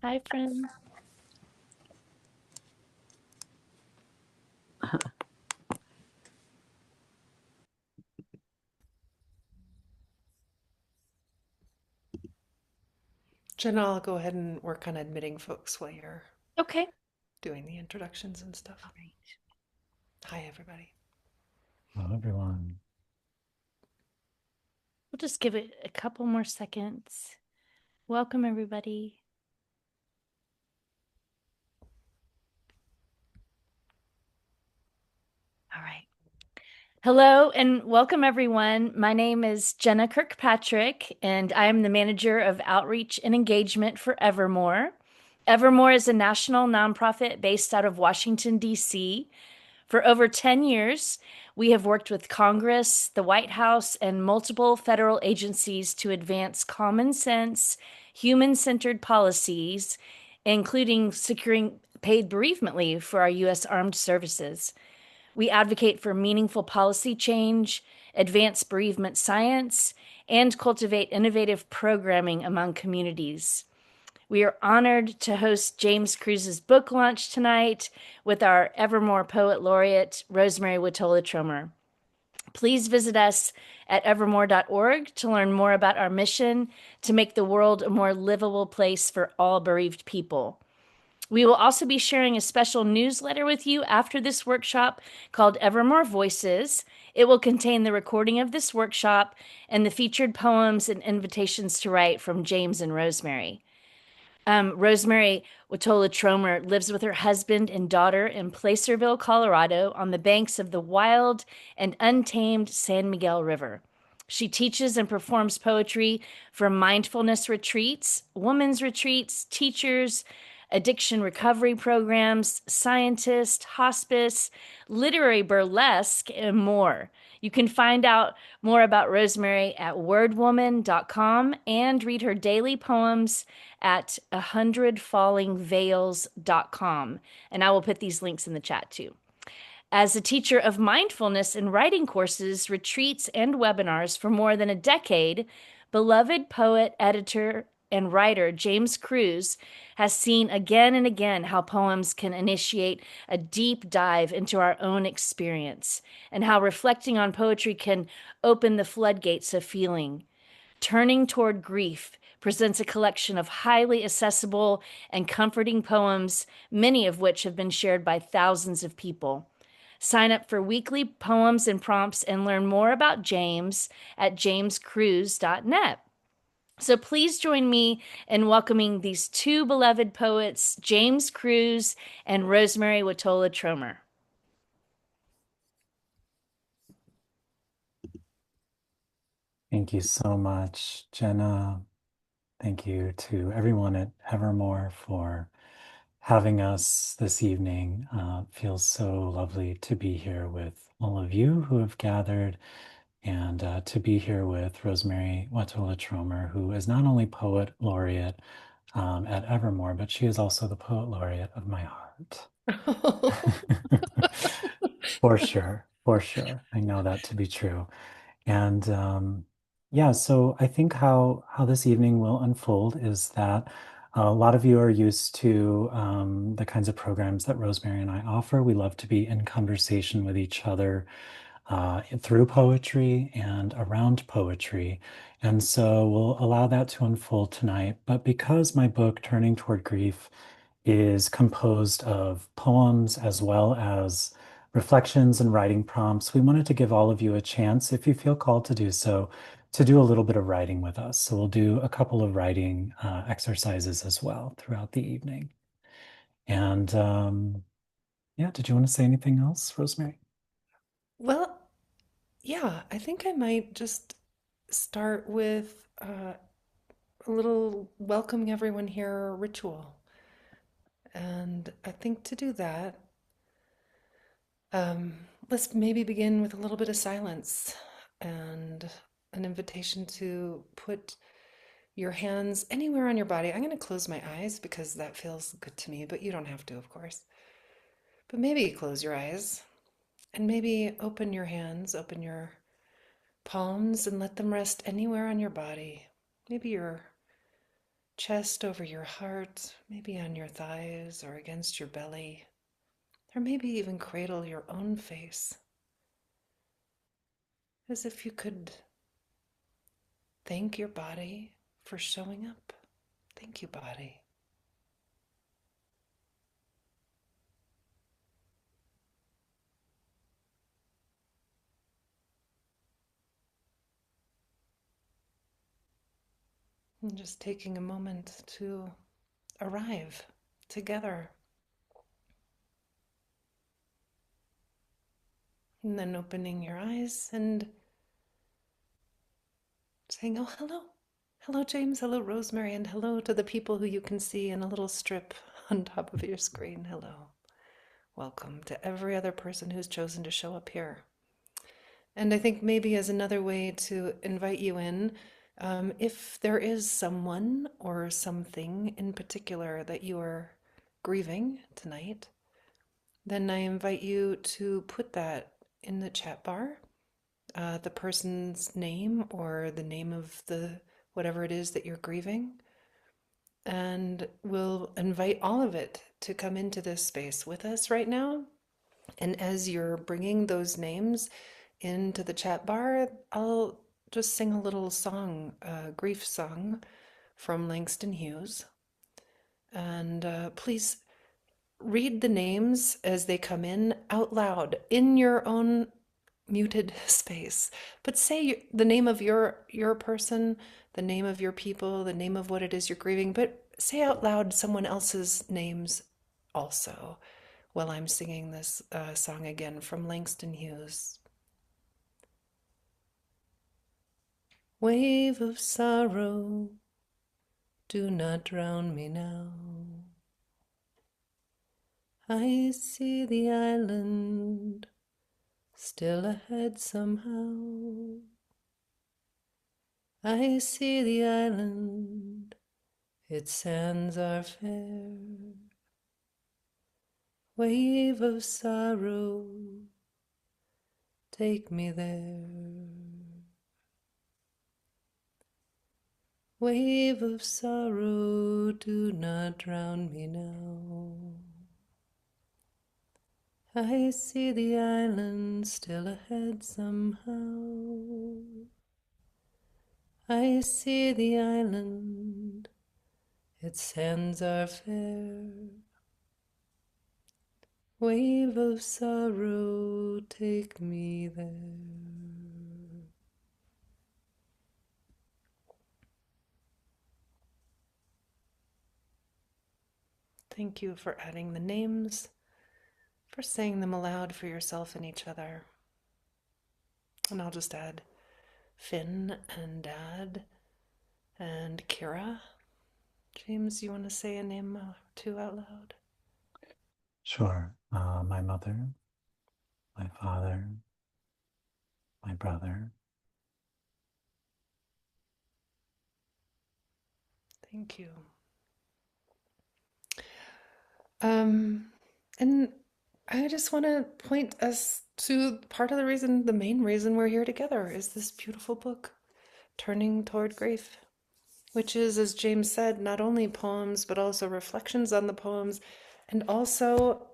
Hi, friend. Jenna, I'll go ahead and work on admitting folks while you're Okay. doing the introductions and stuff. All right. Hi, everybody. Hello, everyone. We'll just give it a couple more seconds. Welcome, everybody. All right. Hello and welcome, everyone. My name is Jenna Kirkpatrick, and I am the manager of outreach and engagement for Evermore. Evermore is a national nonprofit based out of Washington, D.C. For over 10 years, we have worked with Congress, the White House, and multiple federal agencies to advance common sense, human centered policies, including securing paid bereavement leave for our U.S. Armed Services. We advocate for meaningful policy change, advance bereavement science, and cultivate innovative programming among communities. We are honored to host James Cruz's book launch tonight with our Evermore Poet Laureate, Rosemerry Wahtola Trommer. Please visit us at evermore.org to learn more about our mission to make the world a more livable place for all bereaved people. We will also be sharing a special newsletter with you after this workshop called Evermore Voices. It will contain the recording of this workshop and the featured poems and invitations to write from James and Rosemerry. Rosemerry Wahtola Trommer lives with her husband and daughter in Placerville, Colorado, on the banks of the wild and untamed San Miguel River. She teaches and performs poetry for mindfulness retreats, women's retreats, teachers, addiction recovery programs, scientists, hospice, literary burlesque, and more. You can find out more about Rosemerry at wordwoman.com and read her daily poems at 100fallingveils.com. And I will put these links in the chat too. As a teacher of mindfulness and writing courses, retreats, and webinars for more than a decade, beloved poet, editor, and writer James Cruz has seen again and again how poems can initiate a deep dive into our own experience and how reflecting on poetry can open the floodgates of feeling. Turning Toward Grief presents a collection of highly accessible and comforting poems, many of which have been shared by thousands of people. Sign up for weekly poems and prompts and learn more about James at jamescruz.net. So please join me in welcoming these two beloved poets, James Cruz and Rosemerry Wahtola Trommer. Thank you so much, Jenna. Thank you to everyone at Evermore for having us this evening. It feels so lovely to be here with all of you who have gathered and to be here with Rosemerry Wahtola Trommer, who is not only poet laureate at Evermore, but she is also the poet laureate of my heart. For sure, for sure. I know that to be true. And yeah, so I think how this evening will unfold is that a lot of you are used to the kinds of programs that Rosemerry and I offer. We love to be in conversation with each other through poetry and around poetry. And so we'll allow that to unfold tonight. But because my book, Turning Toward Grief, is composed of poems as well as reflections and writing prompts, we wanted to give all of you a chance, if you feel called to do so, to do a little bit of writing with us. So we'll do a couple of writing exercises as well throughout the evening. And yeah, did you want to say anything else, Rosemerry? Well, yeah, I think I might just start with a little welcoming everyone here ritual. And I think to do that, let's maybe begin with a little bit of silence and an invitation to put your hands anywhere on your body. I'm going to close my eyes because that feels good to me, but you don't have to, of course. But maybe close your eyes and maybe open your hands, open your palms, and let them rest anywhere on your body. Maybe your chest over your heart, maybe on your thighs or against your belly, or maybe even cradle your own face, as if you could thank your body for showing up. Thank you, body. And just taking a moment to arrive together. And then opening your eyes and saying, oh, hello. Hello, James. Hello, Rosemary. And hello to the people who you can see in a little strip on top of your screen. Hello. Welcome to every other person who's chosen to show up here. And I think maybe as another way to invite you in, if there is someone or something in particular that you are grieving tonight, then I invite you to put that in the chat bar, the person's name or the name of the whatever it is that you're grieving, and we'll invite all of it to come into this space with us right now. And as you're bringing those names into the chat bar, I'll just sing a little song, a grief song from Langston Hughes. And please read the names as they come in out loud in your own muted space. But say the name of your person, the name of your people, the name of what it is you're grieving, but say out loud someone else's names also while I'm singing this song again from Langston Hughes. Wave of sorrow, do not drown me now. I see the island still ahead somehow. I see the island, its sands are fair. Wave of sorrow, take me there. Wave of sorrow, do not drown me now. I see the island still ahead somehow. I see the island, its sands are fair. Wave of sorrow, take me there. Thank you for adding the names, for saying them aloud for yourself and each other. And I'll just add Finn and Dad and Kira. James, you want to say a name or two out loud? Sure. My mother, my father, my brother. Thank you. And I just want to point us to part of the reason, the main reason we're here together is this beautiful book, Turning Toward Grief, which is, as James said, not only poems, but also reflections on the poems, and also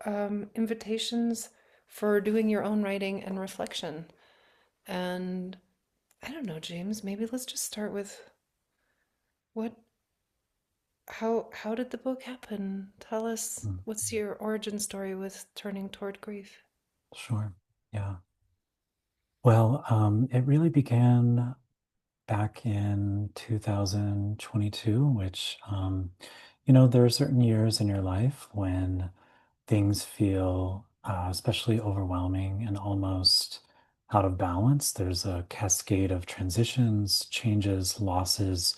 invitations for doing your own writing and reflection. And I don't know, James, maybe let's just start with what how did the book happen? Tell us, Mm, what's your origin story with Turning Toward Grief? sure. Yeah. Well, it really began back in 2022, which, there are certain years in your life when things feel especially overwhelming and almost out of balance. There's a cascade of transitions, changes, losses,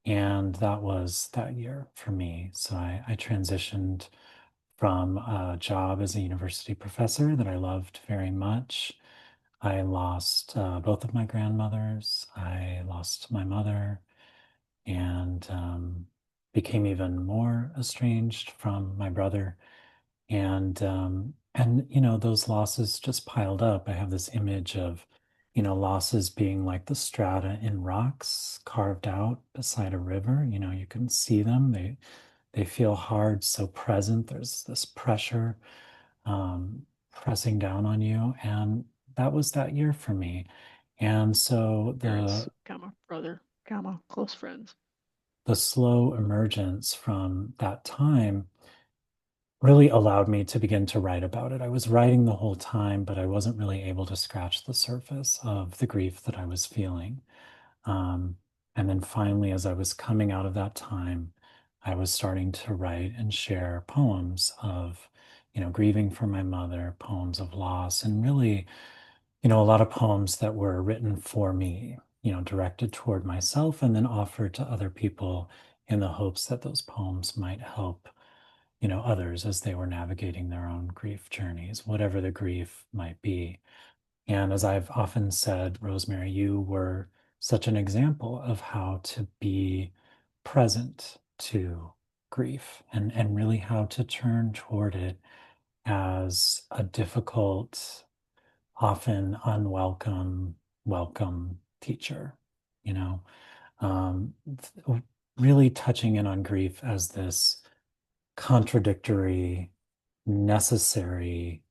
and that was that year for me. So I transitioned from a job as a university professor that I loved very much. I lost both of my grandmothers. I lost my mother and became even more estranged from my brother. And those losses just piled up. I have this image of losses being like the strata in rocks carved out beside a river. You can see them. They feel hard, so present. There's this pressure pressing down on you. And that was that year for me. And so Parents, comma, brother, comma, close friends. the slow emergence from that time really allowed me to begin to write about it. I was writing the whole time, but I wasn't really able to scratch the surface of the grief that I was feeling. Um, and then finally, as I was coming out of that time, I was starting to write and share poems of, grieving for my mother, poems of loss, and really, a lot of poems that were written for me, directed toward myself and then offered to other people in the hopes that those poems might help, others as they were navigating their own grief journeys, whatever the grief might be. And as I've often said, Rosemary, you were such an example of how to be present to grief and really how to turn toward it as a difficult, often unwelcome, welcome teacher, you know, um, really touching in on grief as this contradictory, necessary,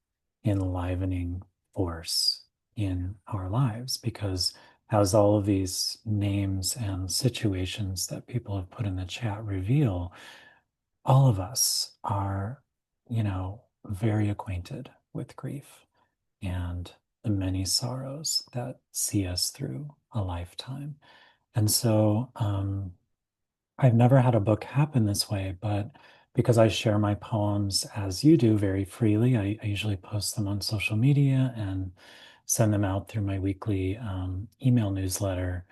enlivening force in our lives because as all of these names and situations that people have put in the chat reveal, all of us are, very acquainted with grief and the many sorrows that see us through a lifetime. And so, I've never had a book happen this way, but because I share my poems as you do very freely, I usually post them on social media and send them out through my weekly email newsletter.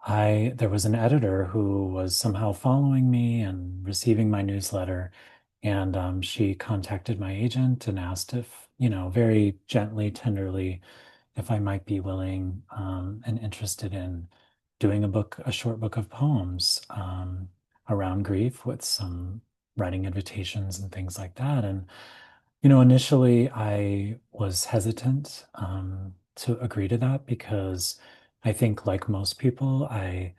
There was an editor who was somehow following me and receiving my newsletter, and she contacted my agent and asked if, very gently, tenderly, if I might be willing and interested in doing a short book of poems around grief with some writing invitations and things like that. And, initially I was hesitant to agree to that because I think, like most people, I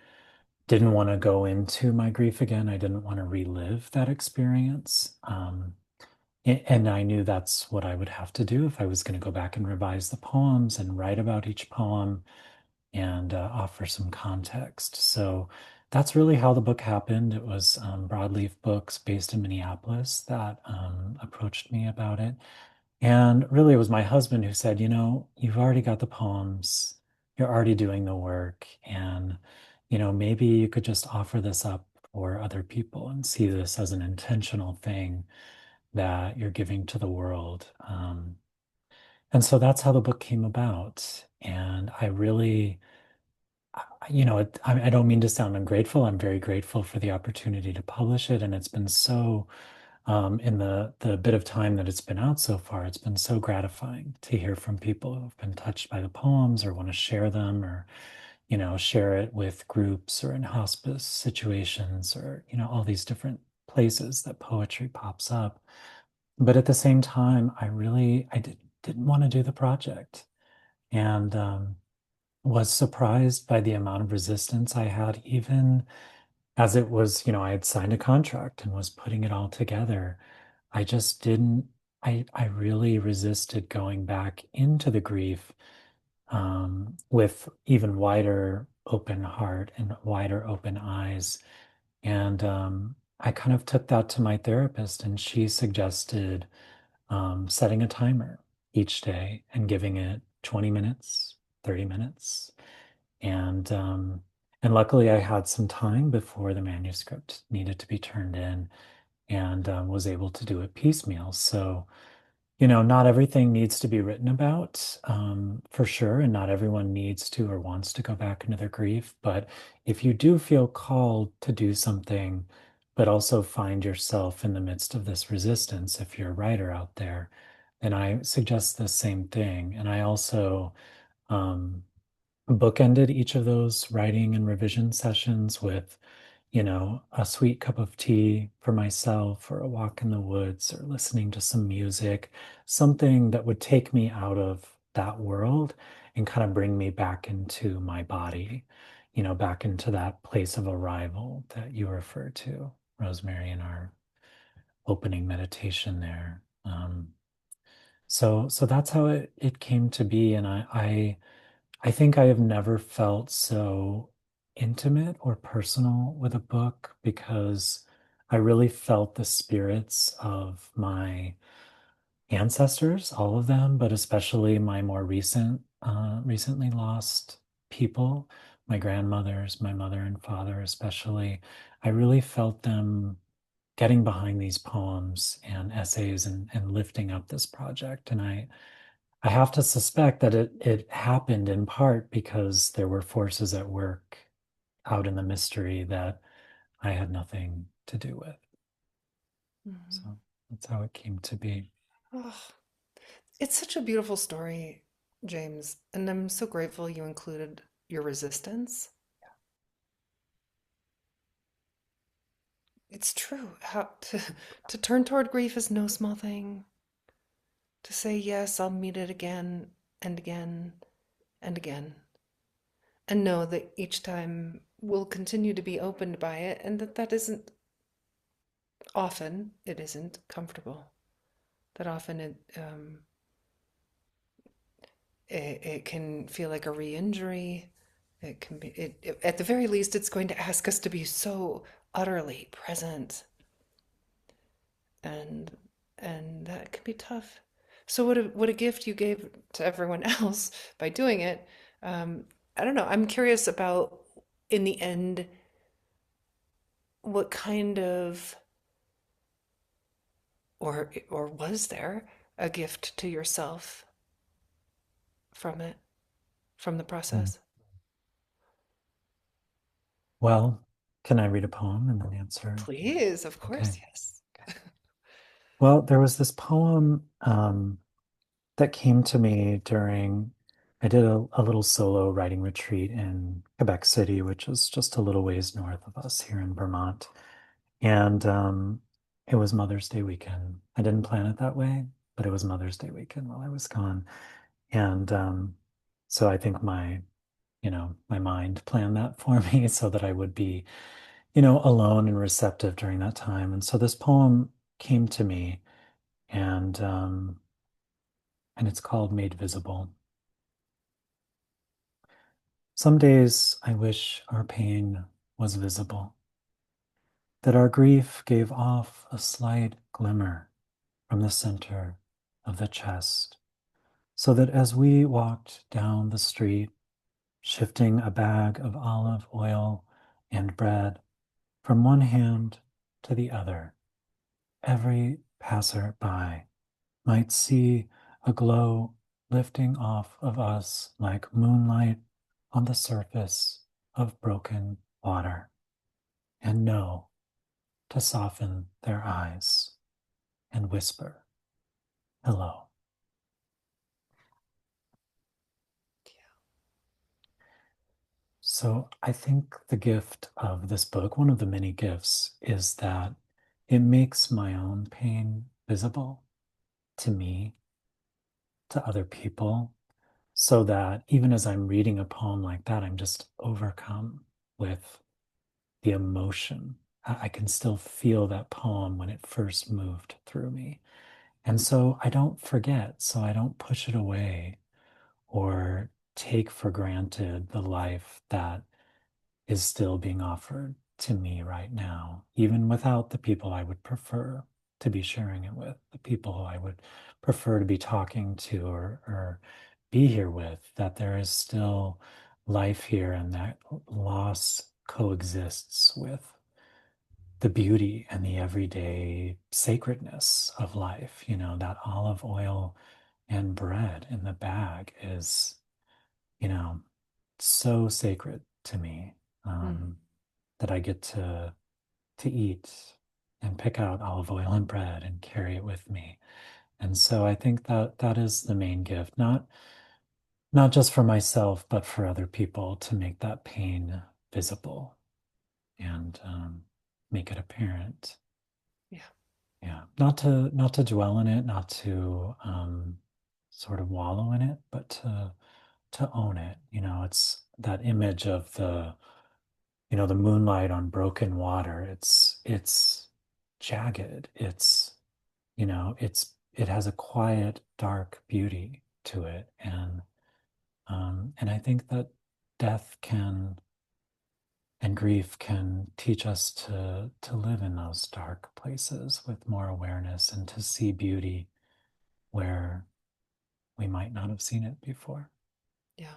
didn't want to go into my grief again. I didn't want to relive that experience. And I knew that's what I would have to do if I was going to go back and revise the poems and write about each poem and offer some context. So that's really how the book happened. It was Broadleaf Books based in Minneapolis that approached me about it. And really, it was my husband who said, you've already got the poems, you're already doing the work, and, maybe you could just offer this up for other people and see this as an intentional thing that you're giving to the world. And so that's how the book came about. And I really, I don't mean to sound ungrateful. I'm very grateful for the opportunity to publish it. And it's been so, in the bit of time that it's been out so far, it's been so gratifying to hear from people who've been touched by the poems or want to share them or, share it with groups or in hospice situations or, all these different places that poetry pops up. But at the same time, didn't want to do the project and was surprised by the amount of resistance I had, even as it was, I had signed a contract and was putting it all together. I just didn't, I really resisted going back into the grief with even wider open heart and wider open eyes. And I kind of took that to my therapist, and she suggested setting a timer each day and giving it 20 minutes, 30 minutes. And and luckily I had some time before the manuscript needed to be turned in and was able to do it piecemeal. So, not everything needs to be written about for sure, and not everyone needs to or wants to go back into their grief. But if you do feel called to do something, but also find yourself in the midst of this resistance, if you're a writer out there, then I suggest the same thing. And I also um, bookended each of those writing and revision sessions with, a sweet cup of tea for myself, or a walk in the woods, or listening to some music, something that would take me out of that world and kind of bring me back into my body, back into that place of arrival that you refer to, Rosemary, in our opening meditation there. So that's how it came to be. And I think I have never felt so intimate or personal with a book because I really felt the spirits of my ancestors, all of them, but especially my more recently lost people, my grandmothers, my mother and father, especially. I really felt them getting behind these poems and essays and lifting up this project. And I have to suspect that it happened in part because there were forces at work out in the mystery that I had nothing to do with. Mhm. So that's how it came to be. Oh, it's such a beautiful story, James, and I'm so grateful you included your resistance. It's true. How to turn toward grief is no small thing. To say yes, I'll meet it again and again and again. And know that each time we'll continue to be opened by it and that isn't often it isn't comfortable. That often it can feel like a re-injury. It can be at the very least it's going to ask us to be so utterly present and and that can be tough. So what a gift you gave to everyone else by doing it. I don't know. I'm curious about in the end what kind of or was there a gift to yourself from it, from the Mm. process? Well, can I read a poem and then answer? Please, of Okay. course, yes. Well, there was this poem that came to me during, I did a little solo writing retreat in Quebec City, which is just a little ways north of us here in Vermont. And it was Mother's Day weekend. I didn't plan it that way, but it was Mother's Day weekend while I was gone. And so I think my mind planned that for me so that I would be, alone and receptive during that time. And so this poem came to me and it's called Made Visible. Some days I wish our pain was visible, that our grief gave off a slight glimmer from the center of the chest, so that as we walked down the street, shifting a bag of olive oil and bread from one hand to the other, every passer-by might see a glow lifting off of us like moonlight on the surface of broken water, and know to soften their eyes and whisper, hello. So I think the gift of this book, one of the many gifts, is that it makes my own pain visible to me, to other people, so that even as I'm reading a poem like that, I'm just overcome with the emotion. I can still feel that poem when it first moved through me. And so I don't forget, so I don't push it away or take for granted the life that is still being offered to me right now, even without the people I would prefer to be sharing it with, the people who I would prefer to be talking to or be here with, that there is still life here and that loss coexists with the beauty and the everyday sacredness of life. That olive oil and bread in the bag is, you know, so sacred to me, Mm, that I get to eat and pick out olive oil and bread and carry it with me. And so I think that that is the main gift, not just for myself, but for other people to make that pain visible and make it apparent. yeah. Yeah, not to dwell in it, not to sort of wallow in it, but to own it. It's that image of the moonlight on broken water. It's jagged. It has a quiet, dark beauty to it. And I think that death can and grief can teach us to live in those dark places with more awareness and to see beauty where we might not have seen it before. Yeah.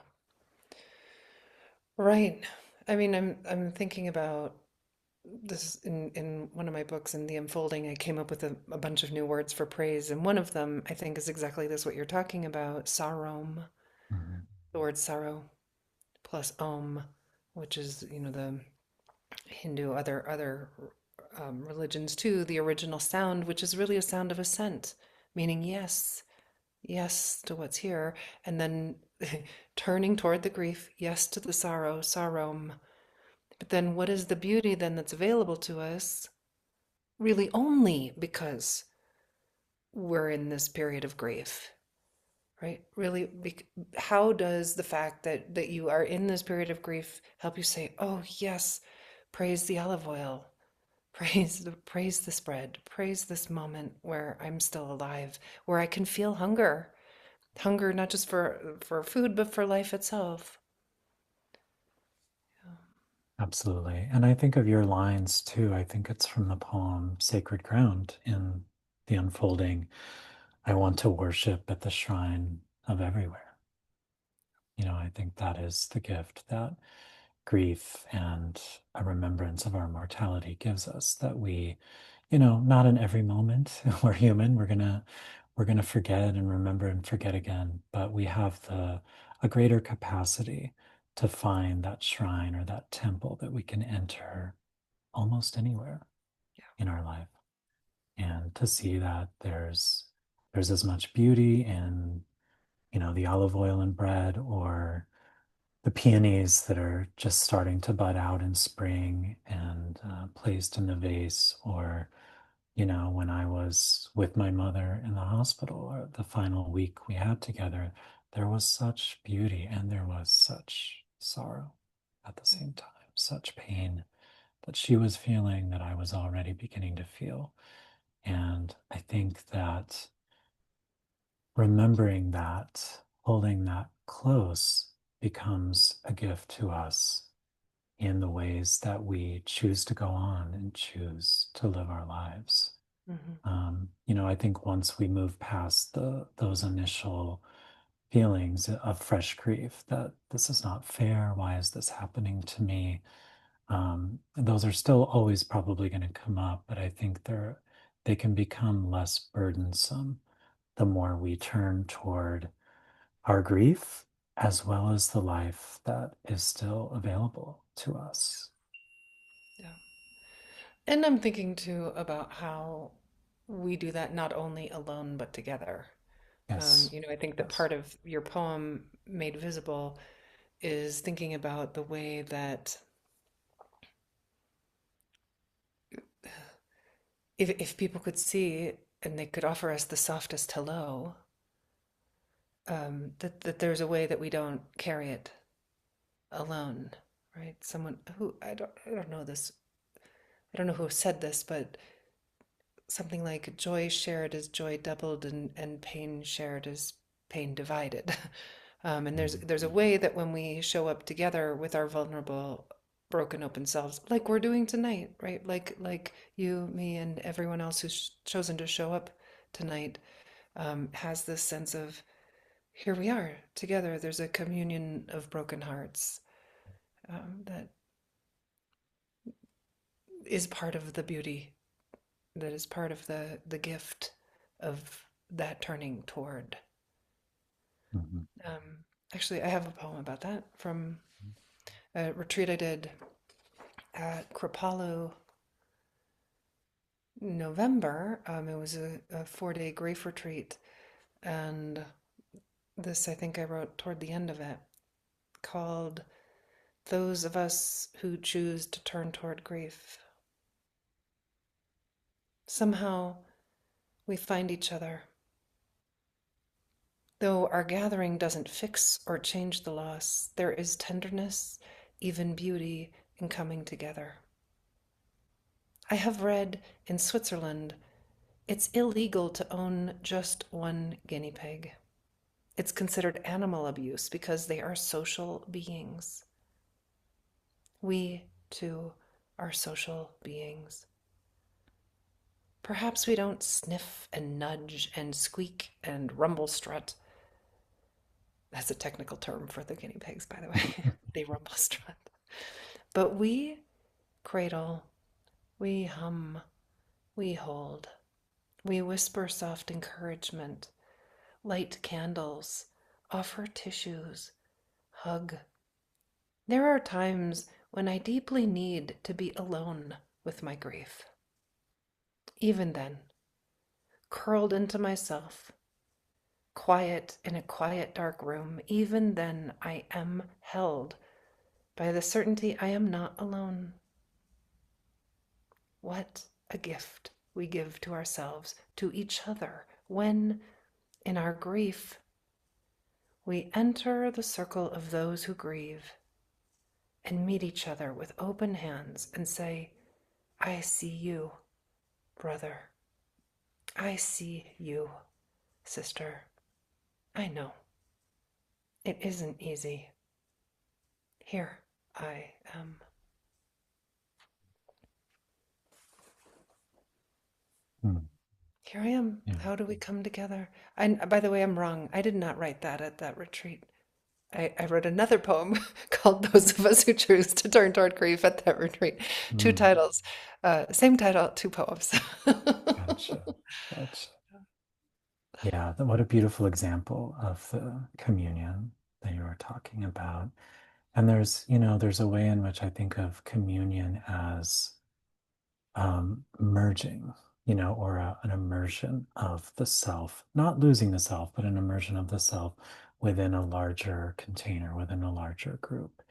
Right. I mean, I'm thinking about this in one of my books in The Unfolding. I came up with a bunch of new words for praise, and one of them I think is exactly this, what you're talking about, sarom, Mhm. the word sorrow plus om, which is, the Hindu, other religions too, the original sound, which is really a sound of assent, meaning yes, yes to what's here, and then turning toward the grief, yes to the sorrow, sarom. But then what is the beauty then that's available to us? Really only because we're in this period of grief, right? Really, how does the fact that you are in this period of grief help you say, "Oh yes, praise the olive oil, praise the spread, praise this moment where I'm still alive, where I can feel hunger not just for food but for life itself." Absolutely. And I think of your lines too. I think it's from the poem Sacred Ground in The Unfolding. I want to worship at the shrine of everywhere. I think that is the gift that grief and a remembrance of our mortality gives us, that we, not in every moment, we're human, we're gonna forget and remember and forget again, but we have a greater capacity to find that shrine or that temple that we can enter almost anywhere in our life, and to see that there's as much beauty in the olive oil and bread, or the peonies that are just starting to bud out in spring and placed in the vase, or when I was with my mother in the hospital, or the final week we had together, there was such beauty and there was such sorrow at the same time, such pain that she was feeling that I was already beginning to feel. And I think that remembering that, holding that close, becomes a gift to us in the ways that we choose to go on and choose to live our lives. Mm-hmm. I think once we move past those initial feelings of fresh grief, that this is not fair, why is this happening to me? Those are still always probably going to come up, but I think they can become less burdensome the more we turn toward our grief as well as the life that is still available to us. Yeah. And I'm thinking too about how we do that not only alone but together. Yes. I think that Yes. part of your poem, Made Visible, is thinking about the way that if people could see and they could offer us the softest hello, that there's a way that we don't carry it alone, right? Someone who I don't know this, I don't know who said this, but something like joy shared is joy doubled, and pain shared is pain divided. And there's a way that when we show up together with our vulnerable, broken open selves, like we're doing tonight, right? Like you, me, and everyone else who's chosen to show up tonight, has this sense of here we are together. There's a communion of broken hearts, that is part of the beauty, that is part of the gift of that turning toward. Mhm. Um, Actually, I have a poem about that from a retreat I did at Kripalu November. It was a 4-day grief retreat, and this I think I wrote toward the end of it, called "Those of Us Who Choose to Turn Toward Grief." Somehow we find each other Though our gathering doesn't fix or change the loss, there is tenderness, even beauty, in coming together. I have read in Switzerland it's illegal to own just one guinea pig. It's considered animal abuse because they are social beings. We, too, are social beings. Perhaps we don't sniff and nudge and squeak and rumble strut. That's a technical term for the guinea pigs, by the way. They rumble strut. But we cradle, we hum, we hold, we whisper soft encouragement, light candles, offer tissues, hug. There are times when I deeply need to be alone with my grief. Even then, curled into myself, quiet in a quiet, dark room, even then I am held by the certainty I am not alone. What a gift we give to ourselves, to each other, when, in our grief, we enter the circle of those who grieve and meet each other with open hands and say, I see you, brother. I see you, sister. I know. It isn't easy. Here I am. Hmm. Here I am. Yeah. How do we come together? By the way, I'm wrong. I did not write that at that retreat. I wrote another poem called Those of Us Who Choose to Turn Toward Grief at that retreat. Two Hmm. titles. Same title, two poems. Gotcha. Gotcha. Yeah, what a beautiful example of the communion that you were talking about. And there's a way in which I think of communion as merging, or an immersion of the self, not losing the self, but an immersion of the self within a larger container, within a larger group.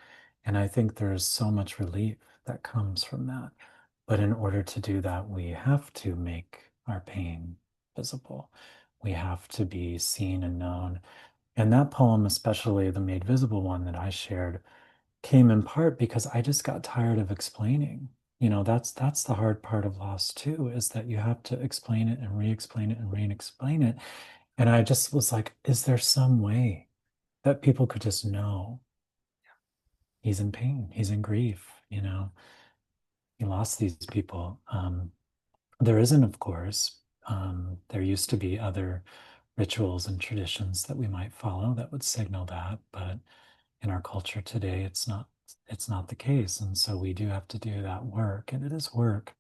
And I think there's so much relief that comes from that. But in order to do that, we have to make our pain visible. We have to be seen and known. And that poem, especially the Made Visible one that I shared, came in part because I just got tired of explaining. That's the hard part of loss too, is that you have to explain it and re-explain it and re-explain it. And I just was like, is there some way that people could just know he's in pain, he's in grief, he lost these people. There isn't, of course. There used to be other rituals and traditions that we might follow that would signal that, but in our culture today, it's not the case. And so we do have to do that work. And it is work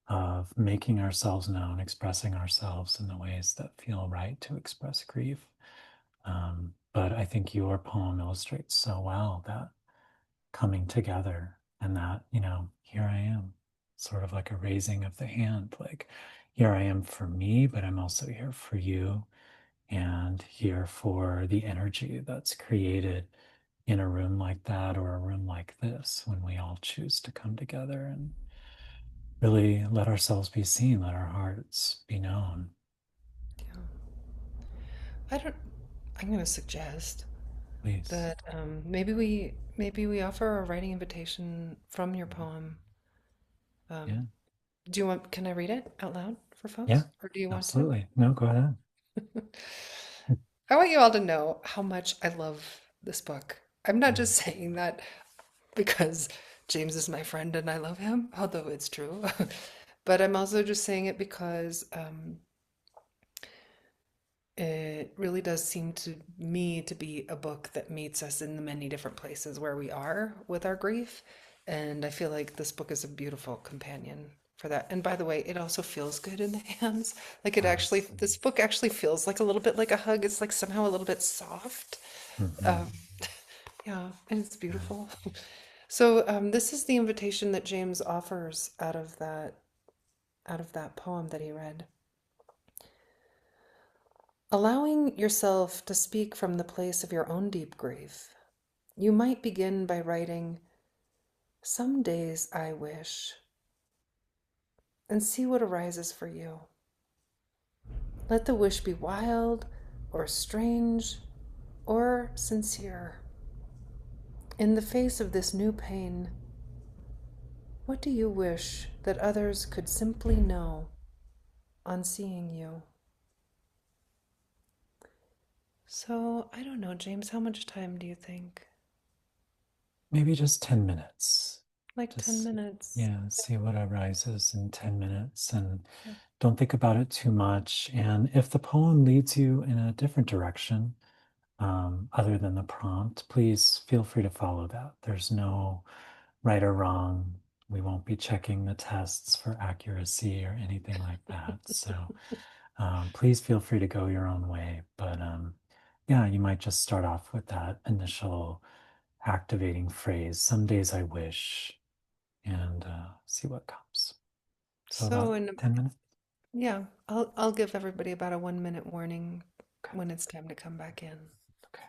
of making ourselves known, expressing ourselves in the ways that feel right to express grief. But I think your poem illustrates so well that coming together and that, here I am, sort of like a raising of the hand, like here I am for me, but I'm also here for you and here for the energy that's created in a room like that or a room like this when we all choose to come together and really let ourselves be seen, let our hearts be known. Yeah. I don't. I'm going to suggest Please. that maybe we offer a writing invitation from your poem. Yeah. Do you want? Can I read it out loud for Yeah. folks, or do you want to? Absolutely. No, go ahead. I want you all to know how much I love this book. I'm not just saying that because James is my friend and I love him, although it's true. But I'm also just saying it because it really does seem to me to be a book that meets us in the many different places where we are with our grief. And I feel like this book is a beautiful companion for that. And by the way, it also feels good in the hands. Like Yes. this book actually feels like a little bit like a hug. It's like somehow a little bit soft. Hmm. Um, yeah, and it's Yeah. beautiful. So this is the invitation that James offers out of that poem that he read. Allowing yourself to speak from the place of your own deep grief, you might begin by writing, Some days I wish, and see what arises for you. Let the wish be wild, or strange or sincere. In the face of this new pain, what do you wish that others could simply know on seeing you? So, I don't know, James, how much time do you think? Maybe just 10 minutes. Like 10 Just, minutes. yeah, see what arises in 10 minutes and don't think about it too much. And if the poem leads you in a different direction, other than the prompt, please feel free to follow that. There's no right or wrong. We won't be checking the tests for accuracy or anything like that. So please feel free to go your own way. But yeah, you might just start off with that initial activating phrase, some days I wish, and see what comes. So So, about 10 minutes. yeah, I'll give everybody about a 1 minute warning Okay. when it's time to come back in. Okay.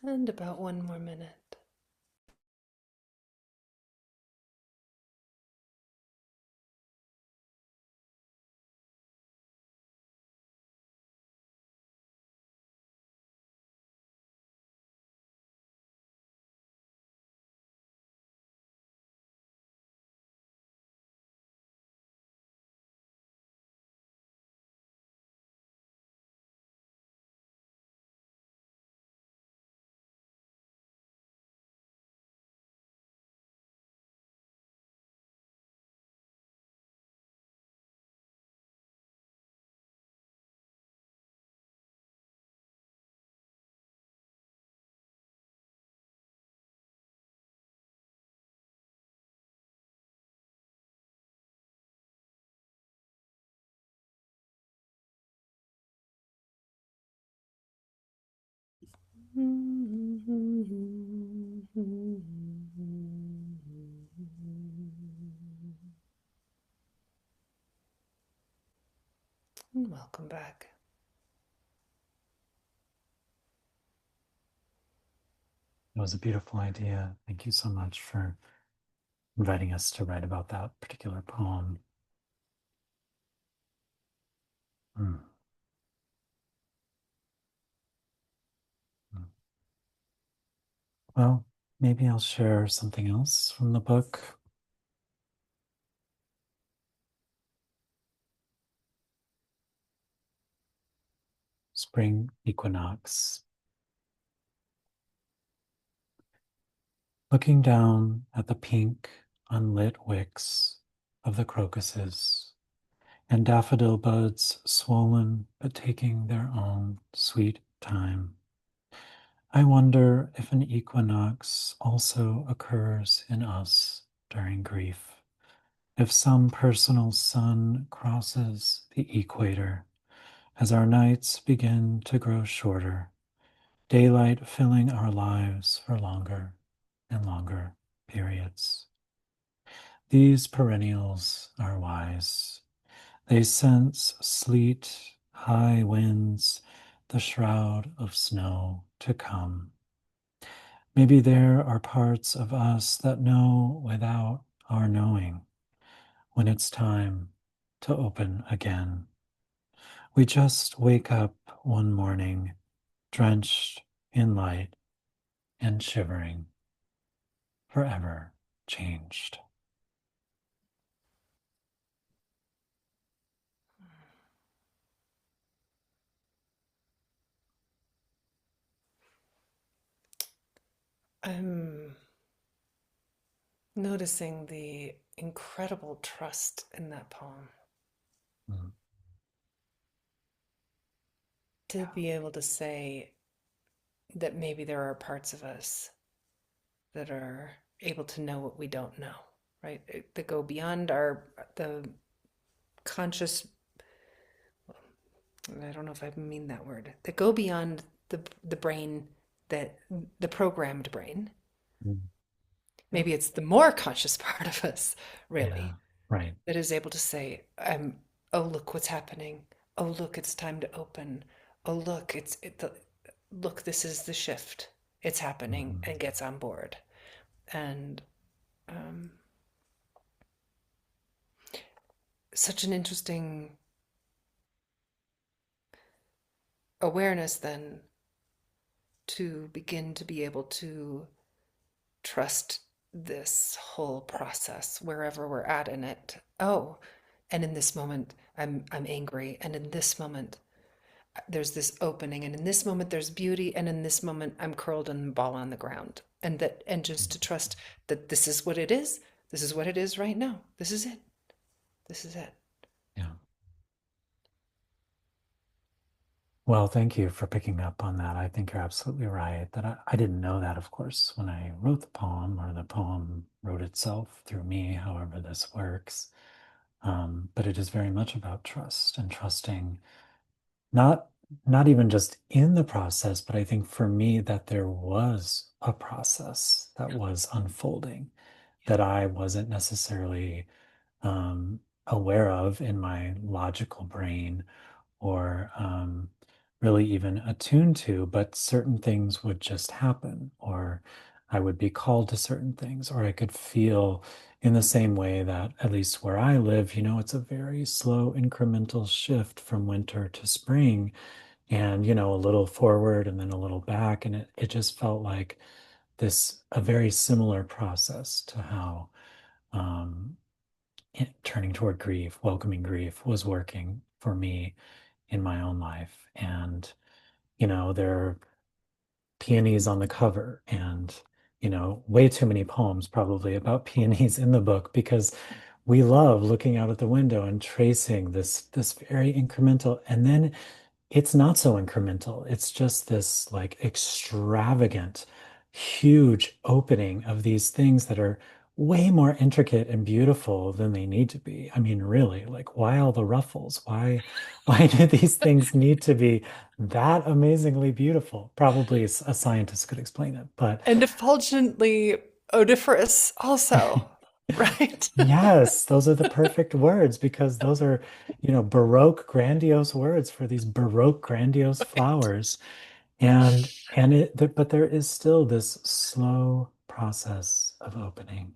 And about 1 more minute. And welcome back. It was a beautiful idea. Thank you so much for inviting us to write about that particular poem. Mm. Mm. Well, maybe I'll share something else from the book. Spring Equinox. Looking down at the pink, unlit wicks of the crocuses and daffodil buds swollen but taking their own sweet time. I wonder if an equinox also occurs in us during grief, if some personal sun crosses the equator as our nights begin to grow shorter, daylight filling our lives for longer and longer periods. These perennials are wise. They sense sleet, high winds, the shroud of snow to come. Maybe there are parts of us that know without our knowing when it's time to open again. We just wake up one morning drenched in light and shivering, forever changed. I'm noticing the incredible trust in that poem. Mm. To be able to say that maybe there are parts of us that are able to know what we don't know, right? That go beyond the conscious, I don't know if I mean that word, that go beyond the brain, that the programmed brain. Mm. Yeah, Maybe it's the more conscious part of us, yeah, really, right. that is able to say, oh, look what's happening. Oh, look, it's time to open. Oh, look, look, this is the shift. It's happening, Mhm. and gets on board. And um, such an interesting awareness then to begin to be able to trust this whole process wherever we're at in it. Oh, and in this moment I'm angry, and in this moment there's this opening, and in this moment there's beauty, and in this moment I'm curled in a ball on the ground. And just to trust that this is what it is. This is what it is right now. This is it. This is it. Yeah. Well, thank you for picking up on that. I think you're absolutely right. That I didn't know that, of course, when I wrote the poem, or the poem wrote itself through me, however this works. But it is very much about trust, and trusting not not even just in the process, but I think for me that there was a process that was unfolding that I wasn't necessarily aware of in my logical brain, or really even attuned to, but certain things would just happen, or I would be called to certain things, or I could feel in the same way that, at least where I live, it's a very slow incremental shift from winter to spring, and, a little forward and then a little back. And it just felt like a very similar process to how um, turning toward grief, welcoming grief was working for me in my own life. And, there are peonies on the cover and, way too many poems probably about peonies in the book because we love looking out at the window and tracing this very incremental, and then it's not so incremental. It's just this like extravagant, huge opening of these things that are way more intricate and beautiful than they need to be. I mean, really, like why all the ruffles? Why do these things need to be that amazingly beautiful? Probably a scientist could explain it, but And effulgently odoriferous also, right? yes, those are the perfect words because those are, Baroque grandiose words for these Baroque grandiose flowers. But there is still this slow process of opening.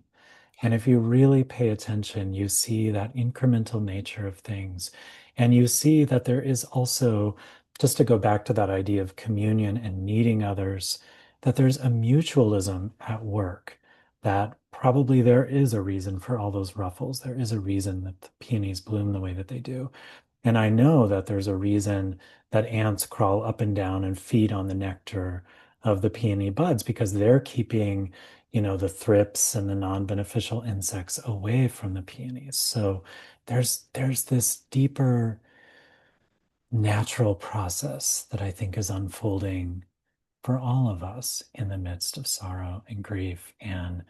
And if you really pay attention, you see that incremental nature of things. And you see that there is also, just to go back to that idea of communion and needing others, that there's a mutualism at work, that probably there is a reason for all those ruffles. There is a reason that the peonies bloom the way that they do. And I know that there's a reason that ants crawl up and down and feed on the nectar of the peony buds because they're keeping, the thrips and the non-beneficial insects away from the peonies. So there's this deeper natural process that I think is unfolding for all of us in the midst of sorrow and grief. And,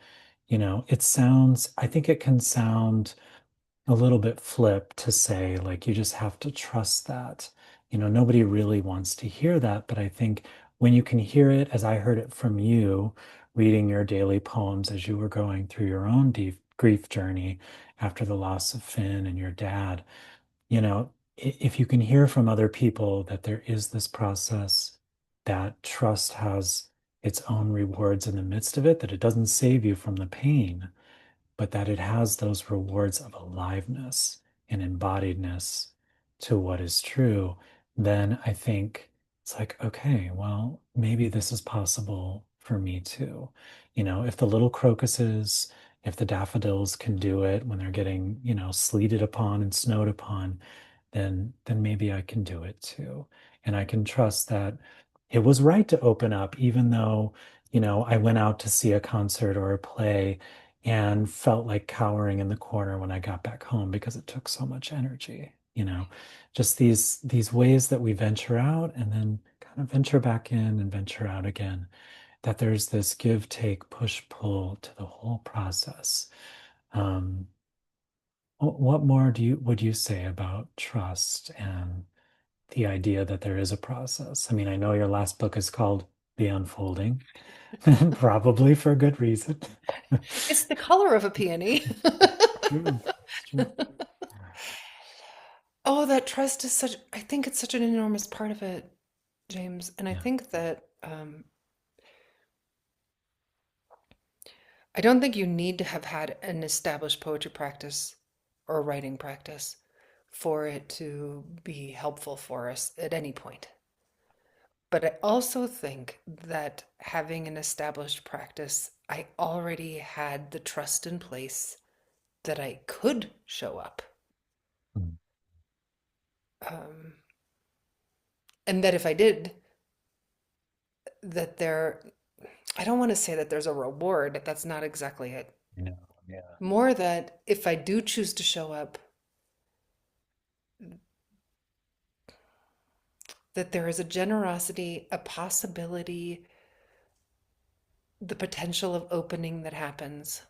I think it can sound a little bit flip to say, like, you just have to trust that. Nobody really wants to hear that. But I think when you can hear it, as I heard it from you, reading your daily poems as you were going through your own deep grief journey after the loss of Finn and your dad, if you can hear from other people that there is this process, that trust has its own rewards in the midst of it, that it doesn't save you from the pain, but that it has those rewards of aliveness and embodiedness to what is true, then I think it's like, okay, well, maybe this is possible for me too. If the little crocuses, if the daffodils can do it when they're getting, sleeted upon and snowed upon, then maybe I can do it too. And I can trust that it was right to open up, even though, I went out to see a concert or a play and felt like cowering in the corner when I got back home because it took so much energy, just these ways that we venture out and then kind of venture back in and venture out again, that there's this give, take, push, pull to the whole process. Um, what more would you say about trust and the idea that there is a process? I mean, I know your last book is called The Unfolding, probably for a good reason. It's the color of a peony. True. It's true. Oh, that trust is I think it's such an enormous part of it, James. And I Yeah. think that I don't think you need to have had an established poetry practice or writing practice for it to be helpful for us at any point. But I also think that having an established practice, I already had the trust in place that I could show up. Mm. Um, and that if I did, that I don't want to say that there's a reward. That's not exactly it. No, yeah. More that if I do choose to show up, that there is a generosity, a possibility, the potential of opening that happens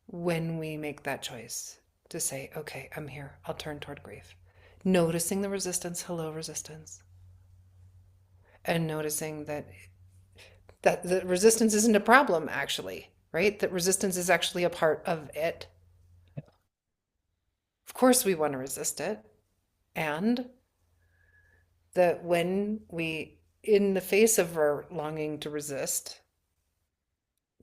when we make that choice to say, okay, I'm here, I'll turn toward grief. Noticing the resistance, hello, resistance. And noticing that the resistance isn't a problem, actually, right? That resistance is actually a part of it. Of course, we want to resist it. And that when we, in the face of our longing to resist,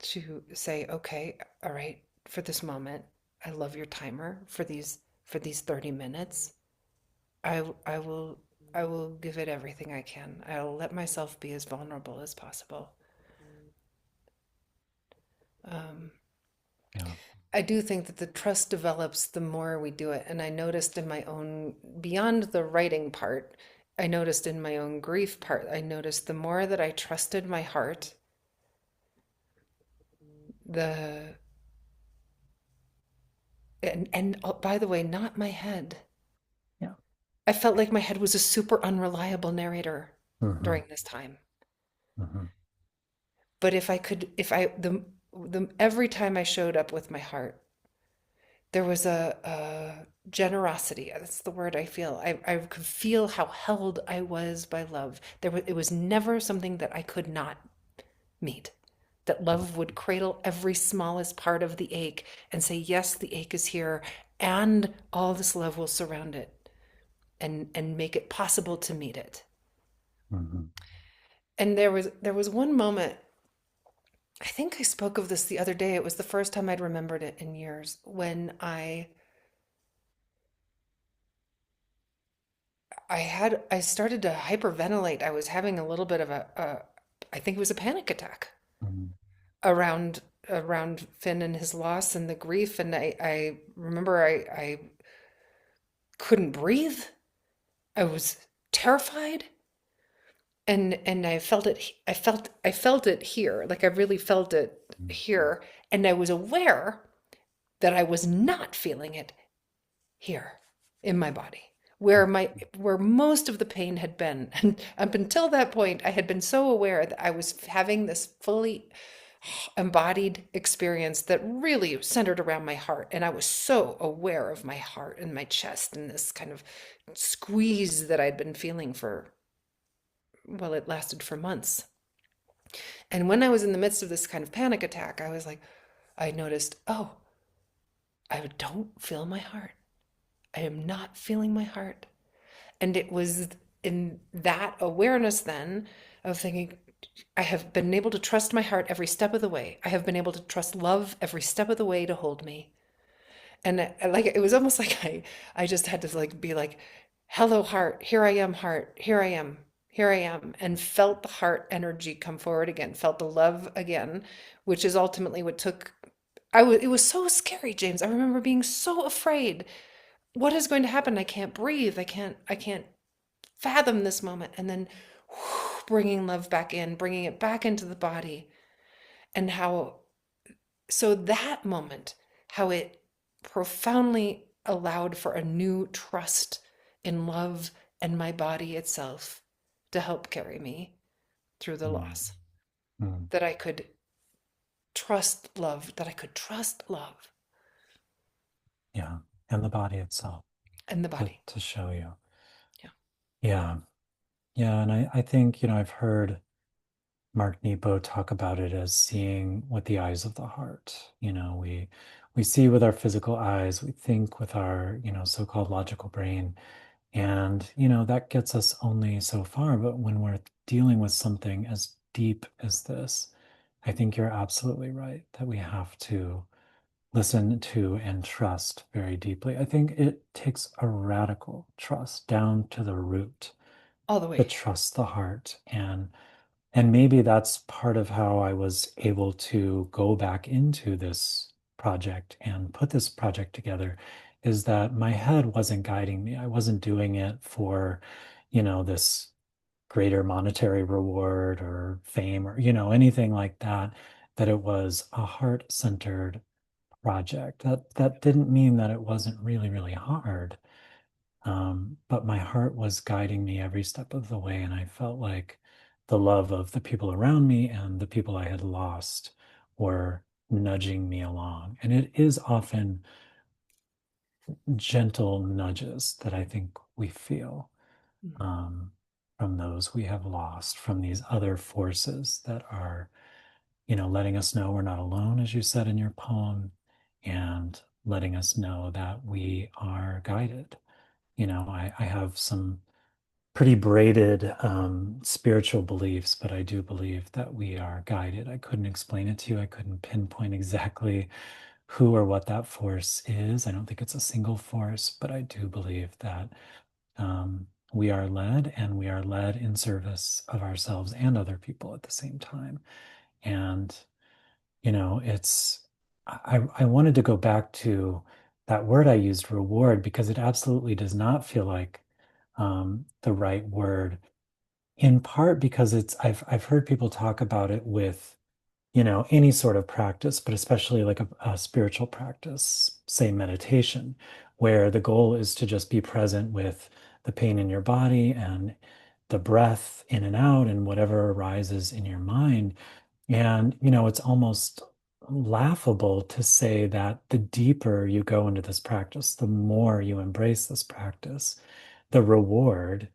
to say, okay, all right, for this moment, I love your timer for these 30 minutes. I will I will give it everything I can. I'll let myself be as vulnerable as possible. Um, Yeah. I do think that the trust develops the more we do it. And I noticed in my own, beyond the writing part, I noticed in my own grief part, I noticed the more that I trusted my heart, the, and oh, by the way, not my head. Yeah. I felt like my head was a super unreliable narrator Hmm. during this time. Hmm. But if I could, if I, every time I showed up with my heart, there was a generosity. That's the word I feel. I could feel how held I was by love. It was never something that I could not meet. That love would cradle every smallest part of the ache and say, yes, the ache is here, and all this love will surround it and make it possible to meet it. Hmm. And there was one moment, I think I spoke of this the other day. It was the first time I'd remembered it in years when I started to hyperventilate. I was having a little bit of I think it was a panic attack Hmm. around Finn and his loss and the grief. And I remember I couldn't breathe. I was terrified. And I felt it here. Like I really felt it here. And I was aware that I was not feeling it here in my body where most of the pain had been. And up until that point I had been so aware that I was having this fully embodied experience that really centered around my heart, and I was so aware of my heart and my chest and this kind of squeeze that I'd been feeling for, well, it lasted for months. And when I was in the midst of this kind of panic attack, I was like, I noticed, oh, I don't feel my heart. I am not feeling my heart. And it was in that awareness then of thinking, I have been able to trust my heart every step of the way. I have been able to trust love every step of the way to hold me. And like it was almost like I just had to like be like, hello heart, here I am heart, here I am, here I am, and felt the heart energy come forward again, felt the love again, which is ultimately what took. It was so scary, James. I remember being so afraid. What is going to happen? I can't breathe. I can't fathom this moment. And then bringing love back in, bringing it back into the body. And how, so that moment, how it profoundly allowed for a new trust in love and my body itself to help carry me through the Hmm. loss. Hmm. That I could trust love, that I could trust love Yeah. And the body itself and the body. to show you. Yeah. Yeah. Yeah. And I think, I've heard Mark Nepo talk about it as seeing with the eyes of the heart. We see with our physical eyes, we think with our, so-called logical brain. And, that gets us only so far. But when we're dealing with something as deep as this, I think you're absolutely right that we have to listen to and trust very deeply. I think it takes a radical trust down to the root All the to way. trust the heart. And maybe that's part of how I was able to go back into this project and put this project together, is that my head wasn't guiding me. I wasn't doing it for, this greater monetary reward or fame or, anything like that, that it was a heart-centered project. That didn't mean that it wasn't really, really hard. But my heart was guiding me every step of the way, and I felt like the love of the people around me and the people I had lost were nudging me along. And it is often gentle nudges that I think we feel Mhm. um, from those we have lost, from these other forces that are, letting us know we're not alone, as you said in your poem, and letting us know that we are guided. I have some pretty braided spiritual beliefs, but I do believe that we are guided. I couldn't explain it to you. I couldn't pinpoint exactly who or what that force is. I don't think it's a single force, but I do believe that we are led, and we are led in service of ourselves and other people at the same time. And, I wanted to go back to that word I used, reward, because it absolutely does not feel like the right word, in part because I've heard people talk about it with, any sort of practice, but especially like a spiritual practice, say meditation, where the goal is to just be present with the pain in your body and the breath in and out and whatever arises in your mind. And, it's almost laughable to say that the deeper you go into this practice, the more you embrace this practice, the reward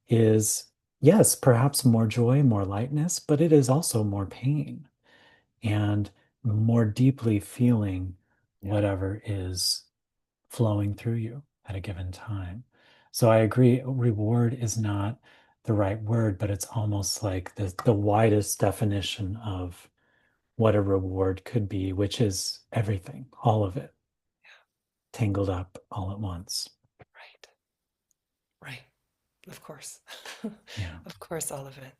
is, yes, perhaps more joy, more lightness, but it is also more pain and more deeply feeling Yeah. whatever is flowing through you at a given time. So I agree, reward is not the right word, but it's almost like the widest definition of what a reward could be, which is everything, all of it, tangled up all at once. Right. Right. Of course. Yeah. Of course, all of it.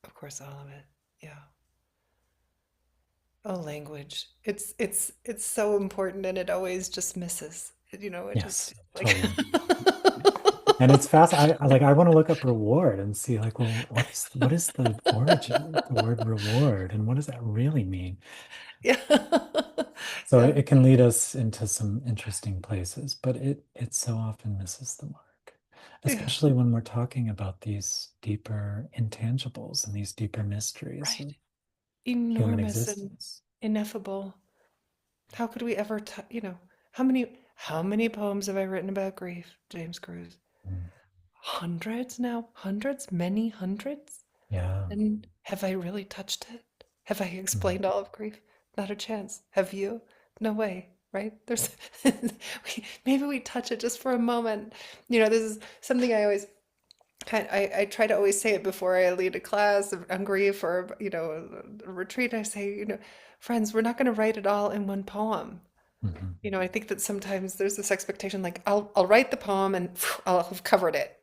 Of course, all of it. Yeah. Oh, language. It's so important and it always just misses. It just Yes, like totally. And it's fast. I want to look up reward and see like, well, what is the origin of the word reward and what does that really mean? yeah. So Yeah. it can lead us into some interesting places, but it so often misses the mark, Yeah. especially when we're talking about these deeper intangibles and these deeper mysteries Right. of human Enormous and existence. ineffable. How could we ever how many poems have I written about grief, James Cruz? Mm. Hundreds now? Hundreds? Many hundreds? Yeah. And have I really touched it? Have I Mm. explained all of grief? Not a chance. Have you? No way, right? There's maybe we touch it just for a moment. This is something I always I try to always say it before I lead a class on grief or a retreat. I say, friends, we're not going to write it all in one poem. Mhm. I think that sometimes there's this expectation like I'll write the poem and I'll have covered it.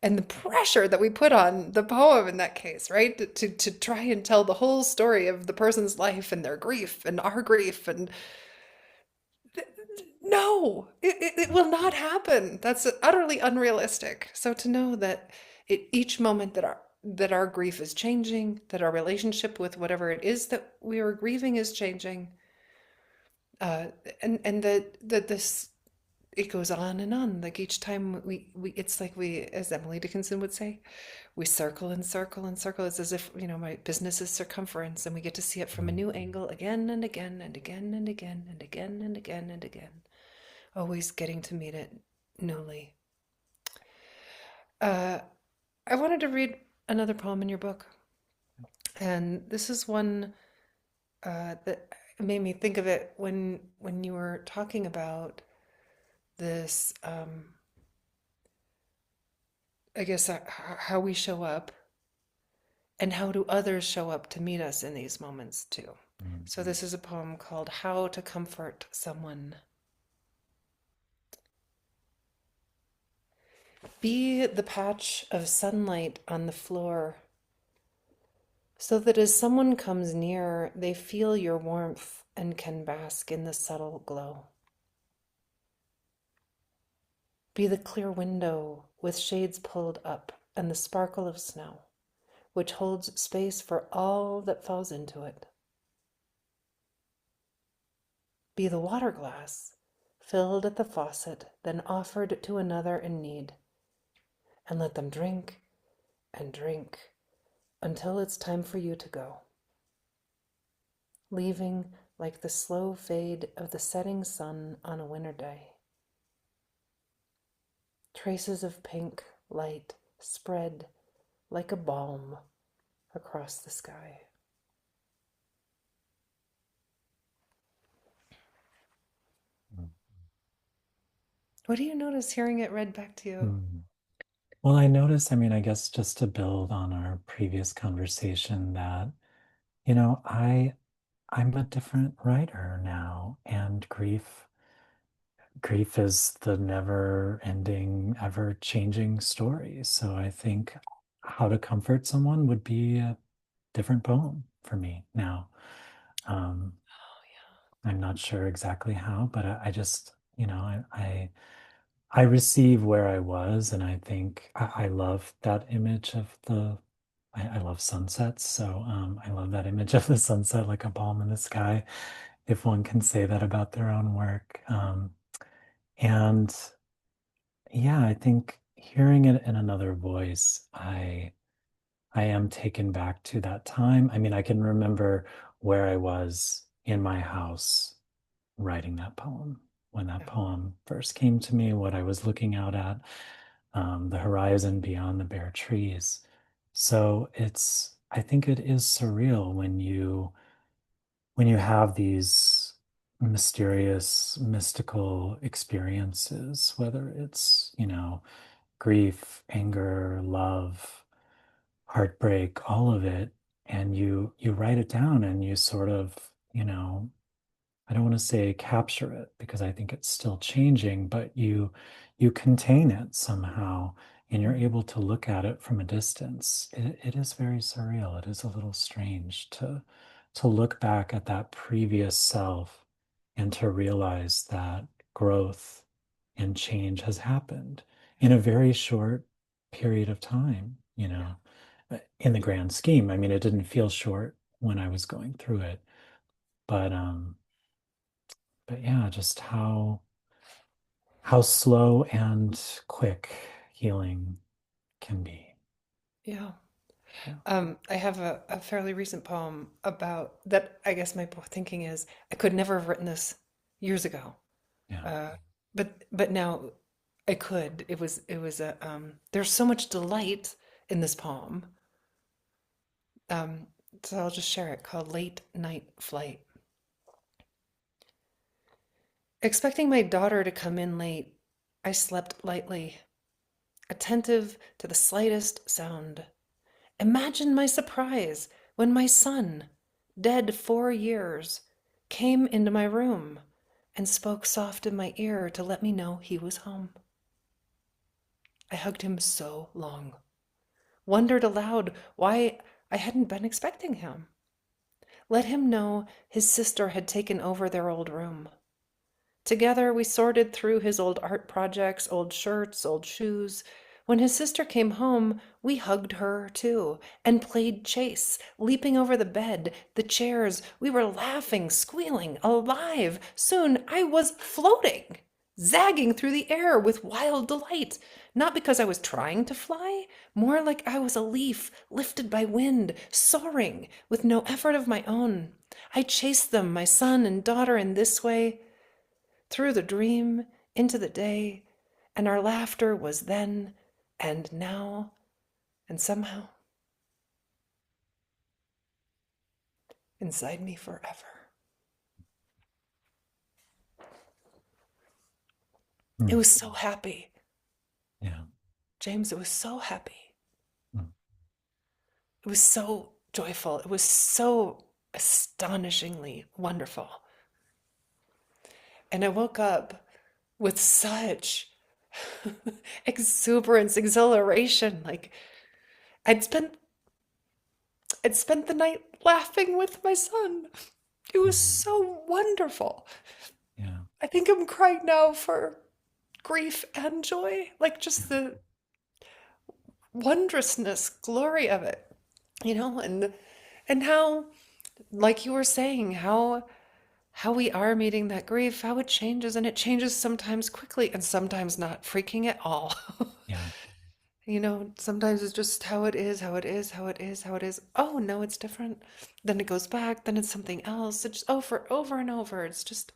And the pressure that we put on the poem in that case, right? To try and tell the whole story of the person's life and their grief and our grief and no, it will not happen. That's utterly unrealistic. So to know that each moment that our grief is changing, that our relationship with whatever it is that we are grieving is changing, uh, and that this it goes on and on. Like each time we it's like we, as Emily Dickinson would say, we circle and circle and circle. It's as if, my business is circumference and we get to see it from a Mm. new angle again and again and again and again and again and again and again. Always getting to meet it newly. Uh, I wanted to read another poem in your book. And this is one that made me think of it when you were talking about this, I guess, how we show up and how do others show up to meet us in these moments too. Mm. So this is a poem called How to Comfort Someone. Be the patch of sunlight on the floor so that as someone comes near, they feel your warmth and can bask in the subtle glow. Be the clear window with shades pulled up and the sparkle of snow, which holds space for all that falls into it. Be the water glass, filled at the faucet, then offered to another in need, and let them drink and drink until it's time for you to go, leaving like the slow fade of the setting sun on a winter day. Traces of pink light spread like a balm across the sky. Mm. What do you notice hearing it read back to you? Mm. Well, I noticed, I mean, I guess just to build on our previous conversation that, I'm a different writer now, and grief is the never ending, ever changing story. So I think How to Comfort Someone would be a different poem for me now. Um, I'm not sure exactly how, but I just, I receive where I was, and I think I love that image of I love sunsets. So I love that image of the sunset like a palm in the sky, if one can say that about their own work. And yeah, I think hearing it in another voice, I am taken back to that time. I mean, I can remember where I was in my house writing that poem when that Yeah. poem first came to me, what I was looking out at, the horizon beyond the bare trees. So I think it is surreal when you have these mysterious, mystical experiences, whether it's, grief, anger, love, heartbreak, all of it, and you write it down and you sort of, I don't want to say capture it because I think it's still changing, but you contain it somehow and you're able to look at it from a distance. It is very surreal. It is a little strange to look back at that previous self and to realize that growth and change has happened in a very short period of time, in the grand scheme. I mean, it didn't feel short when I was going through it, but yeah, just how slow and quick healing can be. Yeah. Yeah, I have a fairly recent poem about that. I guess my thinking is I could never have written this years ago. yeah, Uh, but now I could. It was a there's so much delight in this poem. Um, so I'll just share it called Late Night Flight. Expecting my daughter to come in late, I slept lightly, attentive to the slightest sound. Imagine my surprise when my son, dead 4 years, came into my room and spoke soft in my ear to let me know he was home. I hugged him so long, wondered aloud why I hadn't been expecting him. Let him know his sister had taken over their old room. Together, we sorted through his old art projects, old shirts, old shoes. When his sister came home, we hugged her too and played chase, leaping over the bed, the chairs. We were laughing, squealing, alive. Soon I was floating, zagging through the air with wild delight. Not because I was trying to fly, more like I was a leaf lifted by wind, soaring with no effort of my own. I chased them, my son and daughter, in this way through the dream into the day, and our laughter was then and now and somehow inside me forever. It mm, was so happy, yeah, James. It was so happy. mm, It was so joyful. It was so astonishingly wonderful. And I woke up with such exuberance, exhilaration. Like I'd spent I'd spent the night laughing with my son. It was mhm, so wonderful. yeah, I think I'm crying now for grief and joy, like yeah, just the wondrousness, glory of it, and how, like you were saying, how we are meeting that grief, how it changes, and it changes sometimes quickly and sometimes not freaking at all. yeah, Sometimes it's just how it is, how it is, how it is, how it is. Oh, no, it's different. Then it goes back, then it's something else. It's just over and over. It's just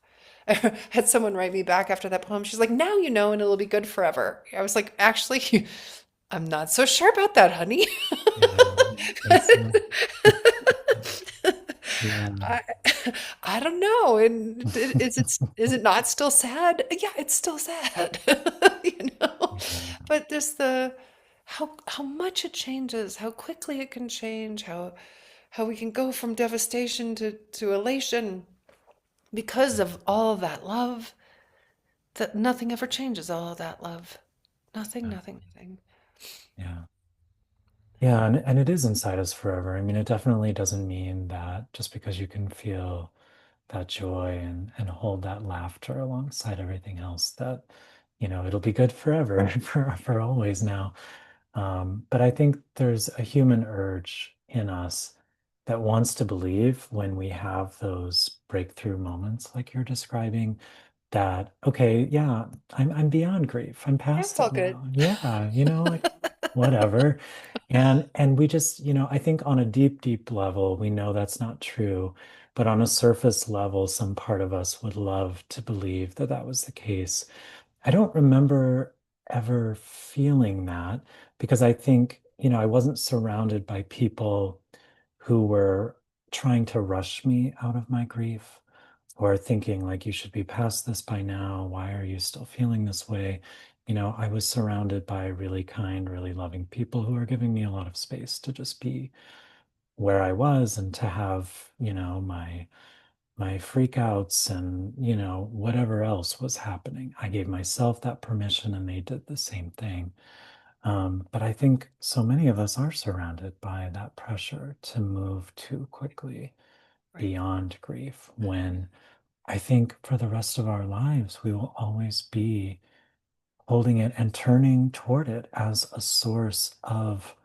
I had someone write me back after that poem. She's like, now you know, and it'll be good forever. I was like, actually, I'm not so sure about that, honey. yeah. Think so. Yeah, I, I don't know. And is it not still sad? Yeah, it's still sad. You know. yeah, But just the how much it changes, how quickly it can change, how we can go from devastation to elation because of all that love, that nothing ever changes all of that love. Nothing, nothing, nothing. Yeah. Yeah, and it is inside us forever. I mean, it definitely doesn't mean that just because you can feel that joy and hold that laughter alongside everything else that, it'll be good forever for always now. But I think there's a human urge in us that wants to believe when we have those breakthrough moments like you're describing that, okay, yeah, I'm beyond grief. I'm Yeah, past it's all it good. now. Yeah, like whatever. And we just, I think on a deep, deep level, we know that's not true. But on a surface level, some part of us would love to believe that that was the case. I don't remember ever feeling that because I think, I wasn't surrounded by people who were trying to rush me out of my grief or thinking like you should be past this by now. Why are you still feeling this way? I was surrounded by really kind, really loving people who were giving me a lot of space to just be where I was and to have, my freakouts and, whatever else was happening. I gave myself that permission and they did the same thing. But I think so many of us are surrounded by that pressure to move too quickly Right. beyond grief when I think for the rest of our lives, we will always be holding it and turning toward it as a source of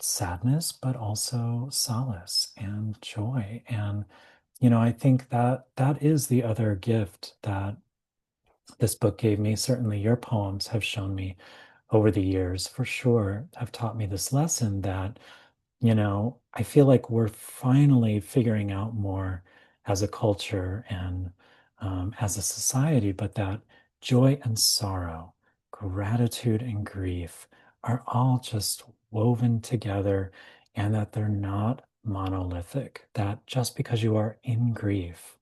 sadness, but also solace and joy. And, I think that that is the other gift that this book gave me. Certainly, your poems have shown me over the years, for sure, have taught me this lesson that I feel like we're finally figuring out more as a culture and as a society, but that joy and sorrow, gratitude and grief are all just woven together and that they're not monolithic. That just because you are in grief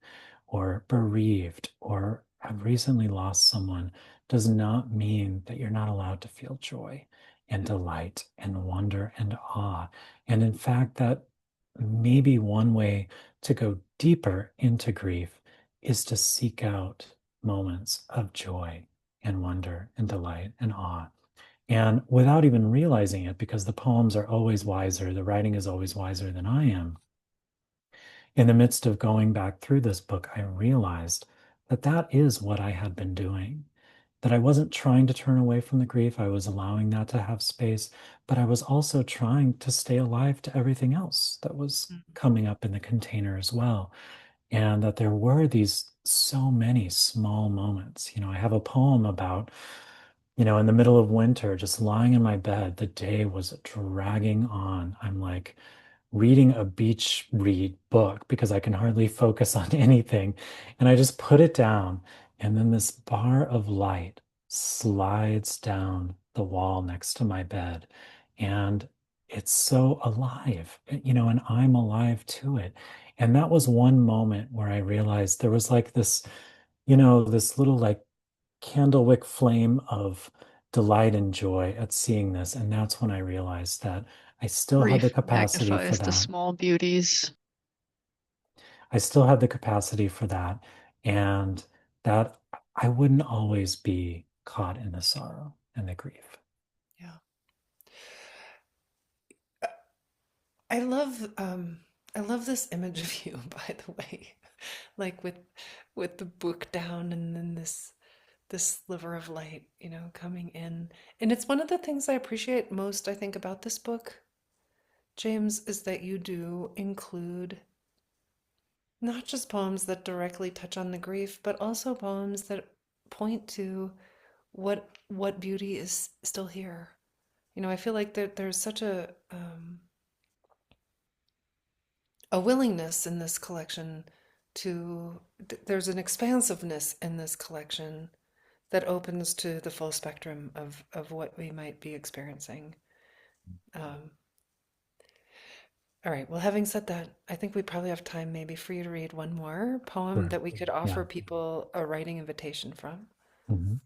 or bereaved or have recently lost someone does not mean that you're not allowed to feel joy and delight and wonder and awe. And in fact, that maybe one way to go deeper into grief is to seek out moments of joy and wonder and delight and awe. And without even realizing it, because the poems are always wiser, the writing is always wiser than I am, in the midst of going back through this book, I realized that that is what I had been doing. That I wasn't trying to turn away from the grief, I was allowing that to have space, but I was also trying to stay alive to everything else that was coming up in the container as well. And that there were these so many small moments. I have a poem about, in the middle of winter, just lying in my bed, the day was dragging on. I'm like, reading a beach read book because I can hardly focus on anything. And I just put it down. And then this bar of light slides down the wall next to my bed. And it's so alive, and I'm alive to it. And that was one moment where I realized there was like this, this little like candlewick flame of delight and joy at seeing this. And that's when I realized that I still had the Grief capacity for magnifies the that. small beauties. I still had the capacity for that. And that I wouldn't always be caught in the sorrow and the grief. Yeah. I love I love this image of you, by the way. Like with the book down and then this sliver of light, coming in. And it's one of the things I appreciate most, I think, about this book, James, is that you do include not just poems that directly touch on the grief, but also poems that point to what beauty is still here. I feel like there's such a willingness in this collection there's an expansiveness in this collection that opens to the full spectrum of what we might be experiencing. Um, all right, well, having said that, I think we probably have time maybe for you to read one more poem Sure. that we could offer Yeah. people a writing invitation from. Mhm.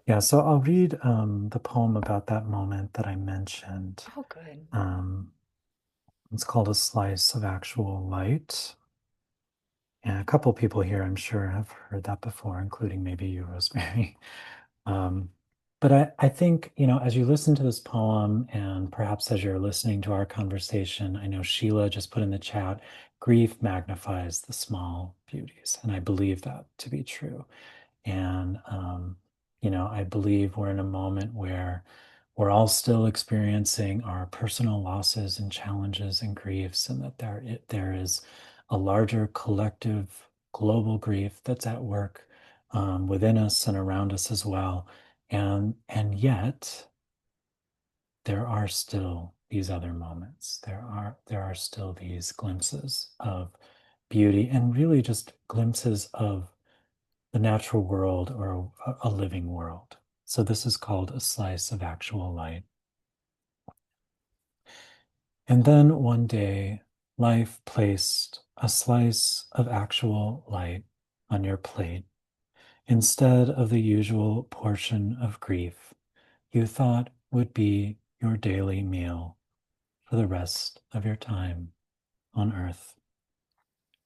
Yeah, so I'll read the poem about that moment that I mentioned. Oh, good. Um, it's called A Slice of Actual Light. And a couple people here, I'm sure, have heard that before, including maybe you, Rosemary. Um, but I think, as you listen to this poem, and perhaps as you're listening to our conversation, I know Sheila just put in the chat, grief magnifies the small beauties. And I believe that to be true. And, I believe we're in a moment where we're all still experiencing our personal losses and challenges and griefs, and that there is a larger collective global grief that's at work within us and around us as well. And yet there are still these other moments. There are still these glimpses of beauty and really just glimpses of the natural world or a living world. So this is called A Slice of Actual Light. And then one day, life placed a slice of actual light on your plate instead of the usual portion of grief you thought would be your daily meal for the rest of your time on earth.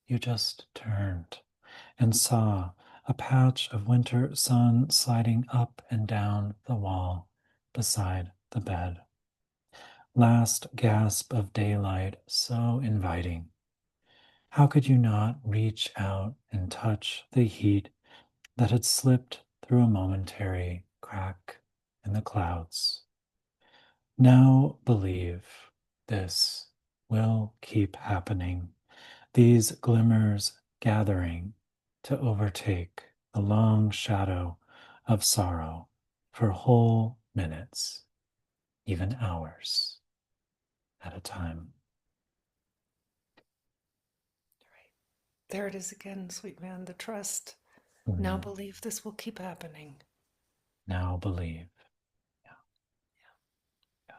You just turned and saw a patch of winter sun sliding up and down the wall beside the bed. Last gasp of daylight, so inviting. How could you not reach out and touch the heat that had slipped through a momentary crack in the clouds? Now believe this will keep happening. These glimmers gathering to overtake the long shadow of sorrow for whole minutes, even hours at a time. There it is again, sweet man, the trust. Now Mm. believe this will keep happening. Now believe. Yeah, yeah.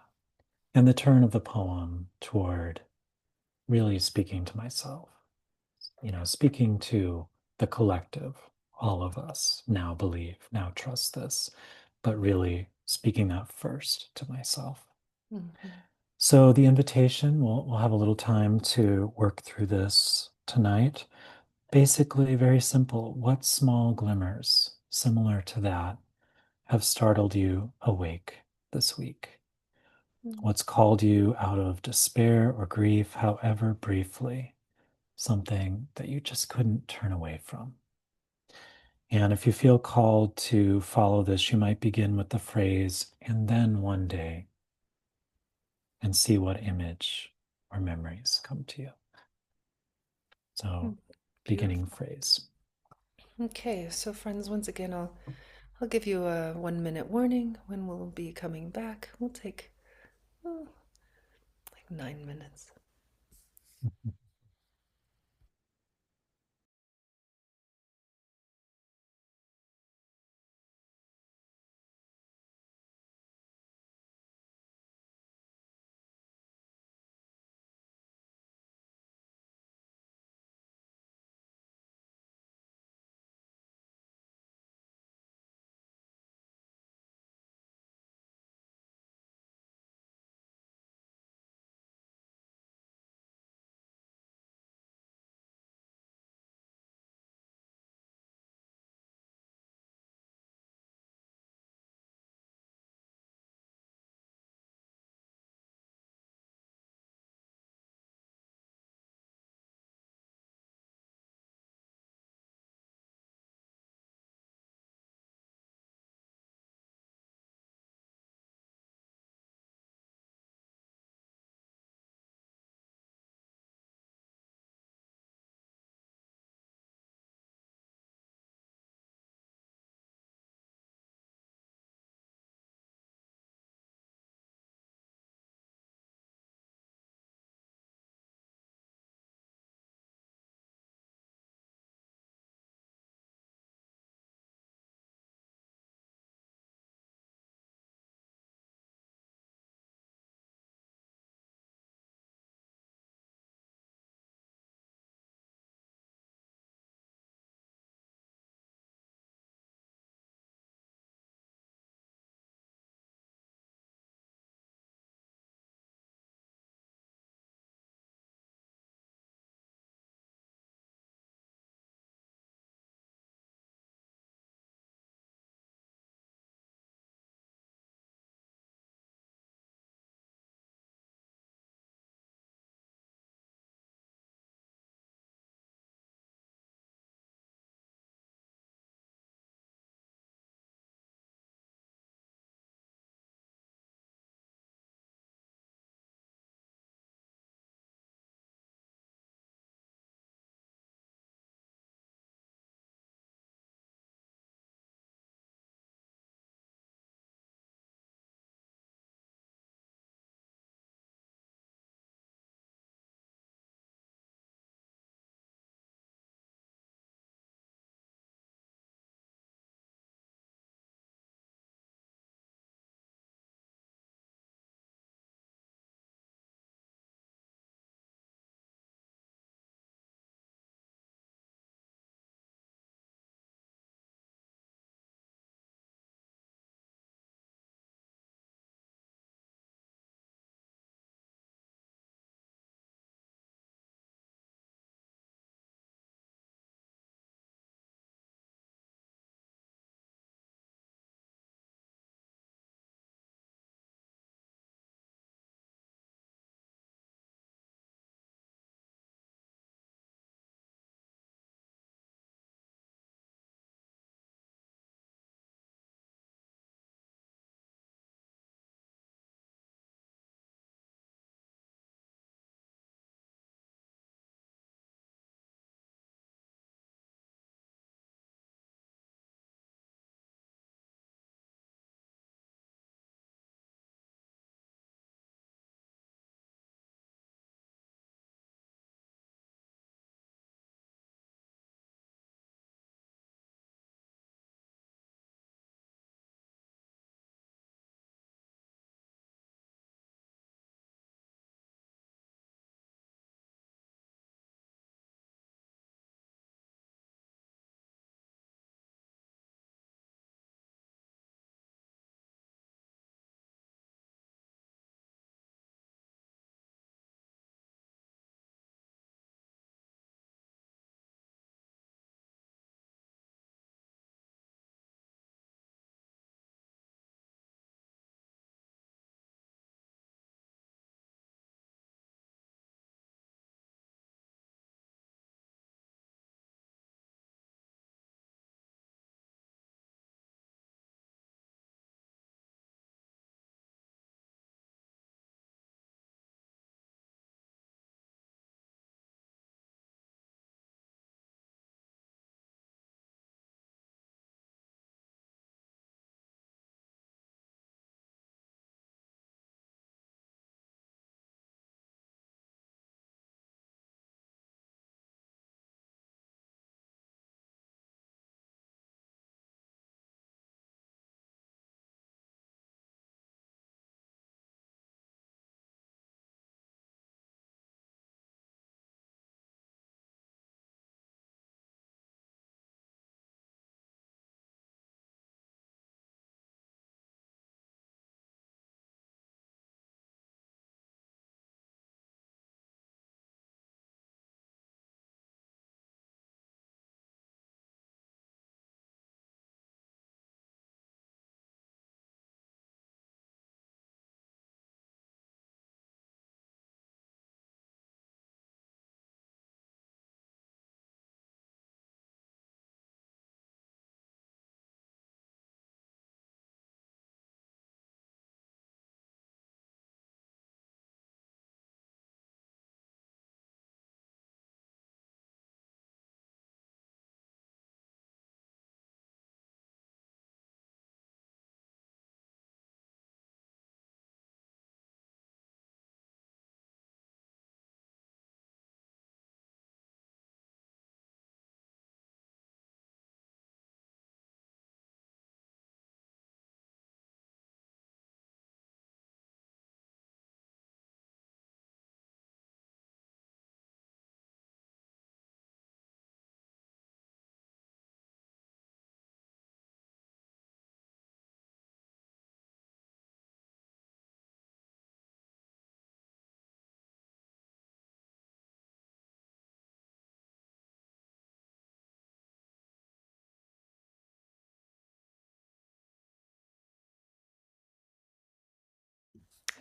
And the turn of the poem toward really speaking to myself, speaking to the collective, all of us, now believe, now trust this, but really speaking that first to myself. Mhm. So the invitation, we'll have a little time to work through this tonight. Basically, very simple. What small glimmers similar to that have startled you awake this week? What's called you out of despair or grief, however briefly, something that you just couldn't turn away from? And if you feel called to follow this, you might begin with the phrase, and then one day, and see what image or memories come to you. So, Mm. beginning Beautiful. phrase. Okay, so friends, once again, I'll give you a 1 minute warning when we'll be coming back. We'll take like 9 minutes.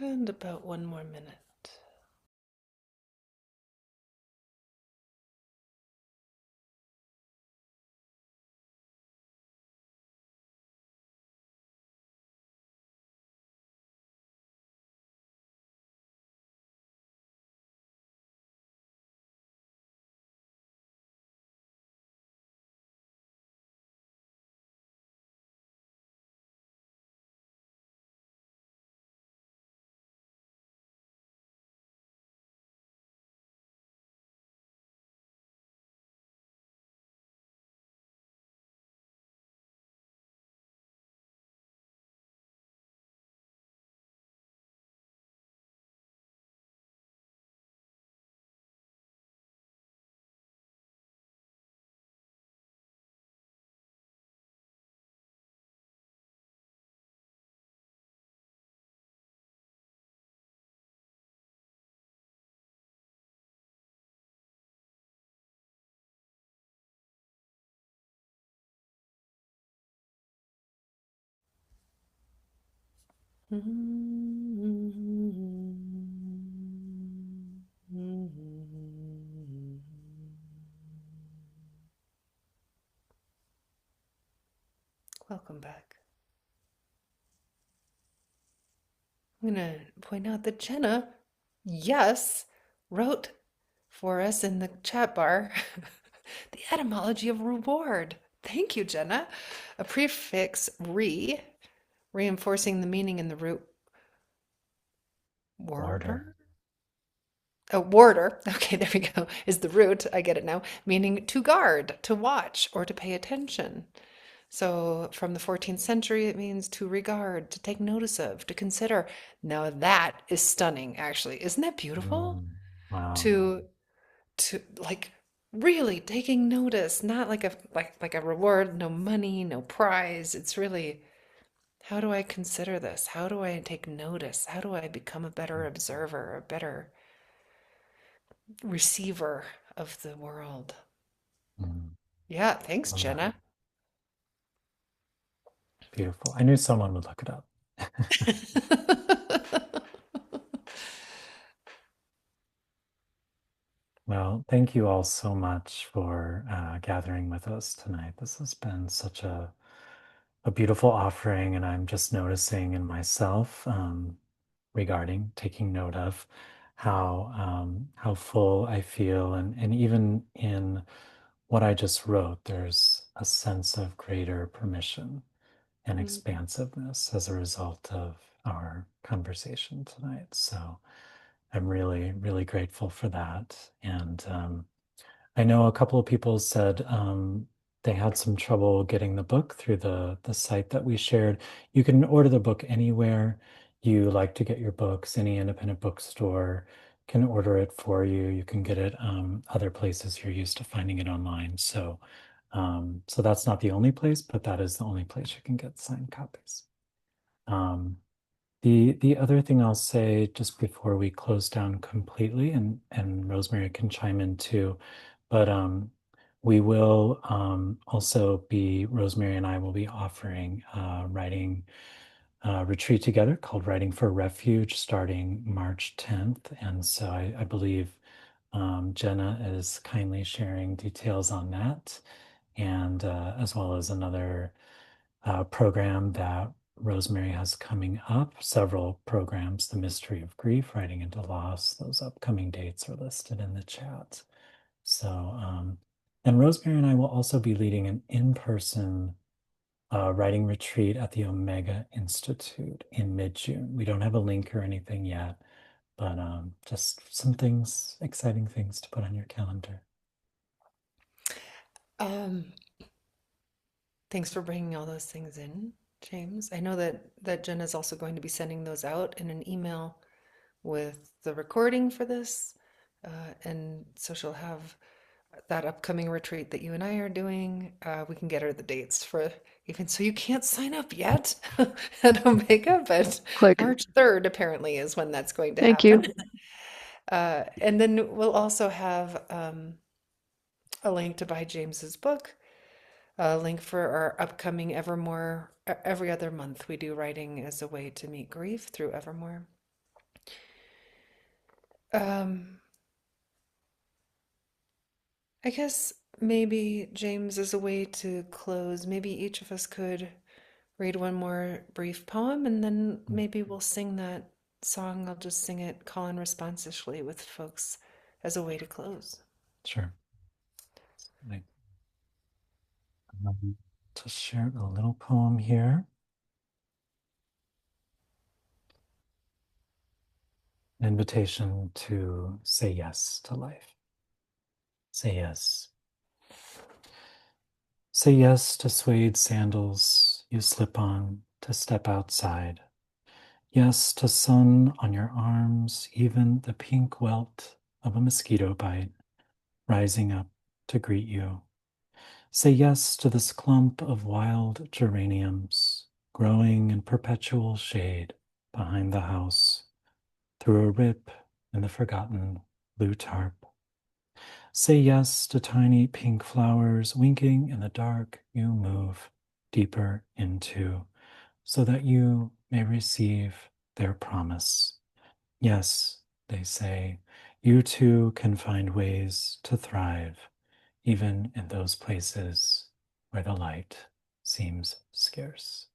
And about one more minute. Welcome back. I'm going to point out that Jenna, yes, wrote for us in the chat bar the etymology of reward. Thank you, Jenna. A prefix reinforcing the meaning in the root Warder. warder. Oh, warder. Okay, there we go. Is the root. I get it now. Meaning to guard, to watch, or to pay attention. So from the 14th century, it means to regard, to take notice of, to consider. Now that is stunning, actually. Isn't that beautiful? Mm, wow. To like really taking notice, not like a reward, no money, no prize. It's really, how do I consider this? How do I take notice? How do I become a better observer, a better receiver of the world? Mm, Yeah, thanks, love that. Jenna. Beautiful. I knew someone would look it up. Well, thank you all so much for gathering with us tonight. This has been such a beautiful offering, and I'm just noticing in myself regarding taking note of how full I feel, and even in what I just wrote, there's a sense of greater permission and Mm. expansiveness as a result of our conversation tonight. So I'm really, really grateful for that. And I know a couple of people said they had some trouble getting the book through the site that we shared. You can order the book anywhere you like to get your books. Any independent bookstore can order it for you. You can get it other places you're used to finding it online. So that's not the only place, but that is the only place you can get signed copies. Um, the other thing I'll say just before we close down completely, and Rosemary can chime in too, but we will also be, Rosemary and I will be offering writing retreat together called Writing for Refuge starting March 10th. And so I believe Jenna is kindly sharing details on that, and as well as another program that Rosemary has coming up, several programs, The Mystery of Grief, Writing into Loss. Those upcoming dates are listed in the chat. So, and Rosemary and I will also be leading an in-person writing retreat at the Omega Institute in mid-June. We don't have a link or anything yet, but just some things, exciting things to put on your calendar. Um, Thanks for bringing all those things in, James. I know that Jen is also going to be sending those out in an email with the recording for this, and so she'll have that upcoming retreat that you and I are doing. We can get her the dates for, even so you can't sign up yet at Omega, but Click. March 3rd apparently is when that's going to Thank you. happen. And then we'll also have a link to buy James's book, a link for our upcoming Evermore. Every other month, we do writing as a way to meet grief through Evermore. Um, I guess maybe, James, as a way to close, maybe each of us could read one more brief poem and then Mm, maybe we'll sing that song. I'll just sing it call and responsively with folks as a way to close. sure. I to share a little poem here. An invitation to say yes to life. Say yes. Say yes to suede sandals you slip on to step outside. Yes to sun on your arms, even the pink welt of a mosquito bite rising up to greet you. Say yes to this clump of wild geraniums growing in perpetual shade behind the house through a rip in the forgotten blue tarp. Say yes to tiny pink flowers winking in the dark you move deeper into so that you may receive their promise. Yes, they say, you too can find ways to thrive, even in those places where the light seems scarce.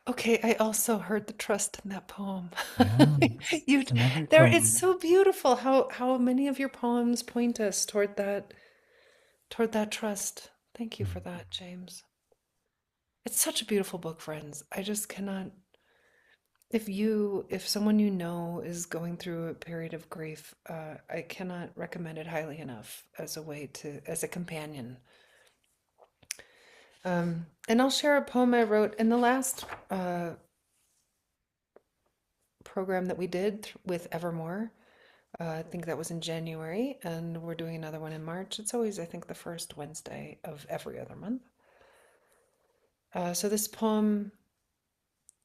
Okay, I also heard the trust in that poem. Yeah, it's You in every there it's poem. so beautiful how many of your poems point us toward that trust. Thank you for Mm. that, James. It's such a beautiful book, friends. I just cannot if someone you know is going through a period of grief, I cannot recommend it highly enough as a way to as a companion. And I'll share a poem I wrote in the last program that we did with Evermore. I think that was in January, and we're doing another one in March. It's always, I think, the first Wednesday of every other month. So this poem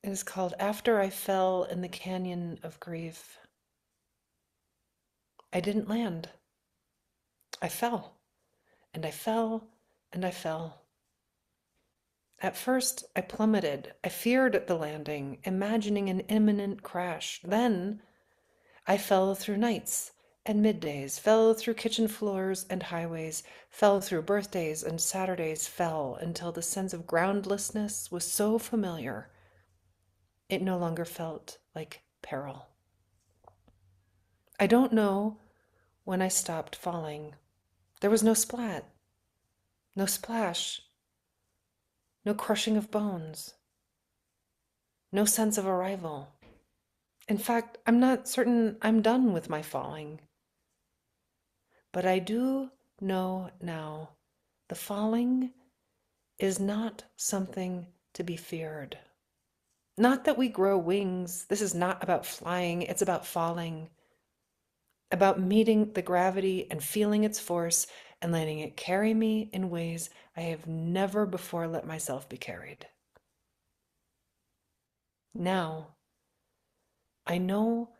is called After I Fell in the Canyon of Grief. I didn't land. I fell, and I fell, and I fell. At first, I plummeted. I feared the landing, imagining an imminent crash. Then I fell through nights and middays, fell through kitchen floors and highways, fell through birthdays and Saturdays, fell until the sense of groundlessness was so familiar it no longer felt like peril. I don't know when I stopped falling. There was no splat, no splash, no crushing of bones, no sense of arrival. In fact, I'm not certain I'm done with my falling. But I do know now the falling is not something to be feared. Not that we grow wings. This is not about flying, it's about falling, about meeting the gravity and feeling its force and letting it carry me in ways I have never before let myself be carried. Now, I know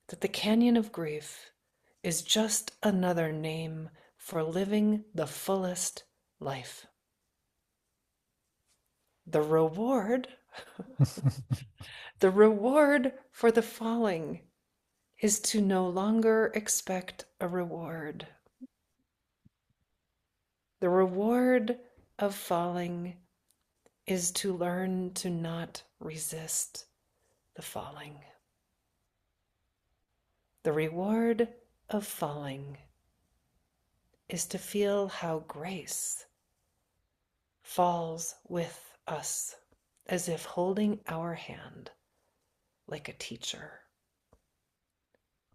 that the canyon of grief is just another name for living the fullest life. The reward, the reward for the falling is to no longer expect a reward. The reward of falling is to learn to not resist the falling. The reward of falling is to feel how grace falls with us as if holding our hand like a teacher,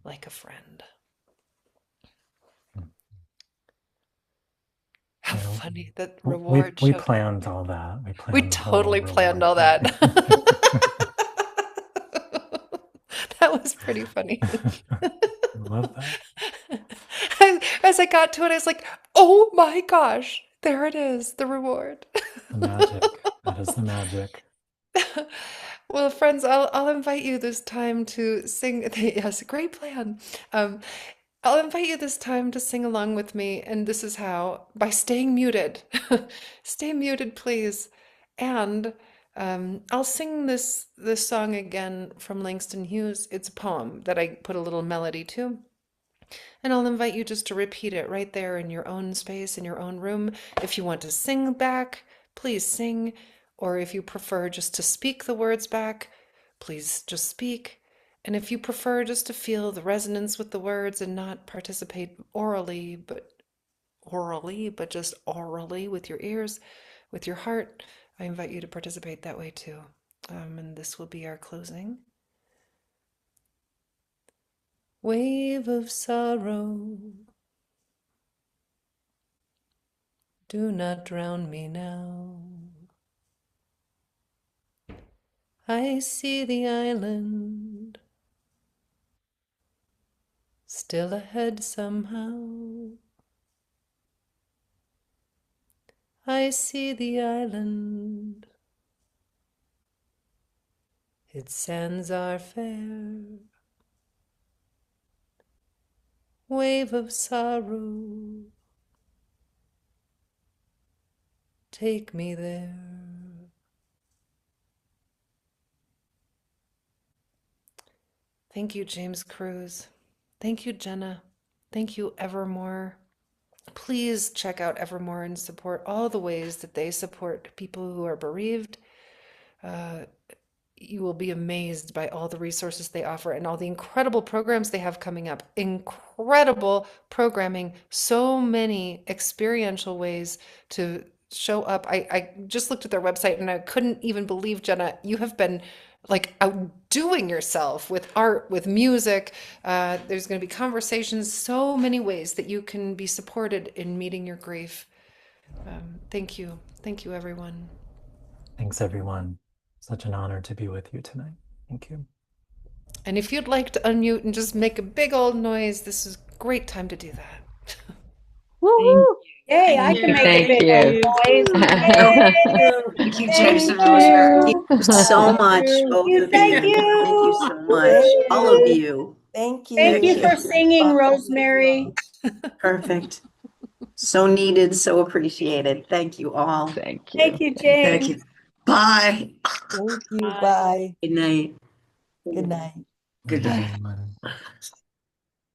like a friend. How Yeah, funny that we reward we showed up. planned all that. We We planned the whole totally planned reward all thing. that. That was pretty funny. I love that. As I got to it, I was like, oh my gosh, there it is, the reward. The magic. That is the magic. Well, friends, I'll invite you this time to sing. Yes, great plan. Um, I'll invite you this time to sing along with me, and this is how by staying muted. Stay muted, please. And I'll sing this song again from Langston Hughes. It's a poem that I put a little melody to. And I'll invite you just to repeat it right there in your own space, in your own room. If you want to sing back, please sing. Or if you prefer just to speak the words back, please just speak. And if you prefer just to feel the resonance with the words and not participate orally, but just orally with your ears, with your heart, I invite you to participate that way too. And this will be our closing. Wave of sorrow, do not drown me now. I see the island still ahead somehow. I see the island, its sands are fair. Wave of sorrow, take me there. Thank you, James Cruz. Thank you, Jenna. Thank you, Evermore. Please check out Evermore and support all the ways that they support people who are bereaved. You will be amazed by all the resources they offer and all the incredible programs they have coming up. Incredible programming, so many experiential ways to show up. I just looked at their website and I couldn't even believe, Jenna, you have been like outdoing yourself with art, with music. There's going to be conversations, so many ways that you can be supported in meeting your grief. Thank you. Thank you, everyone. Thanks, everyone. Such an honor to be with you tonight. Thank you. And if you'd like to unmute and just make a big old noise, this is a great time to do that. Woo-hoo! Hey, I can make a big old noise. Thank you, James Thank and Rosemerry. you. Thank you so much, both of Thank you. Thank you you. so much, all of you. Thank Thank you you. for singing, Rosemerry. Perfect. So needed, so appreciated. Thank you all. Thank you. Thank you, Thank James. you. Bye. Thank you. Bye. Good night. Good night. Good Night, night. everyone.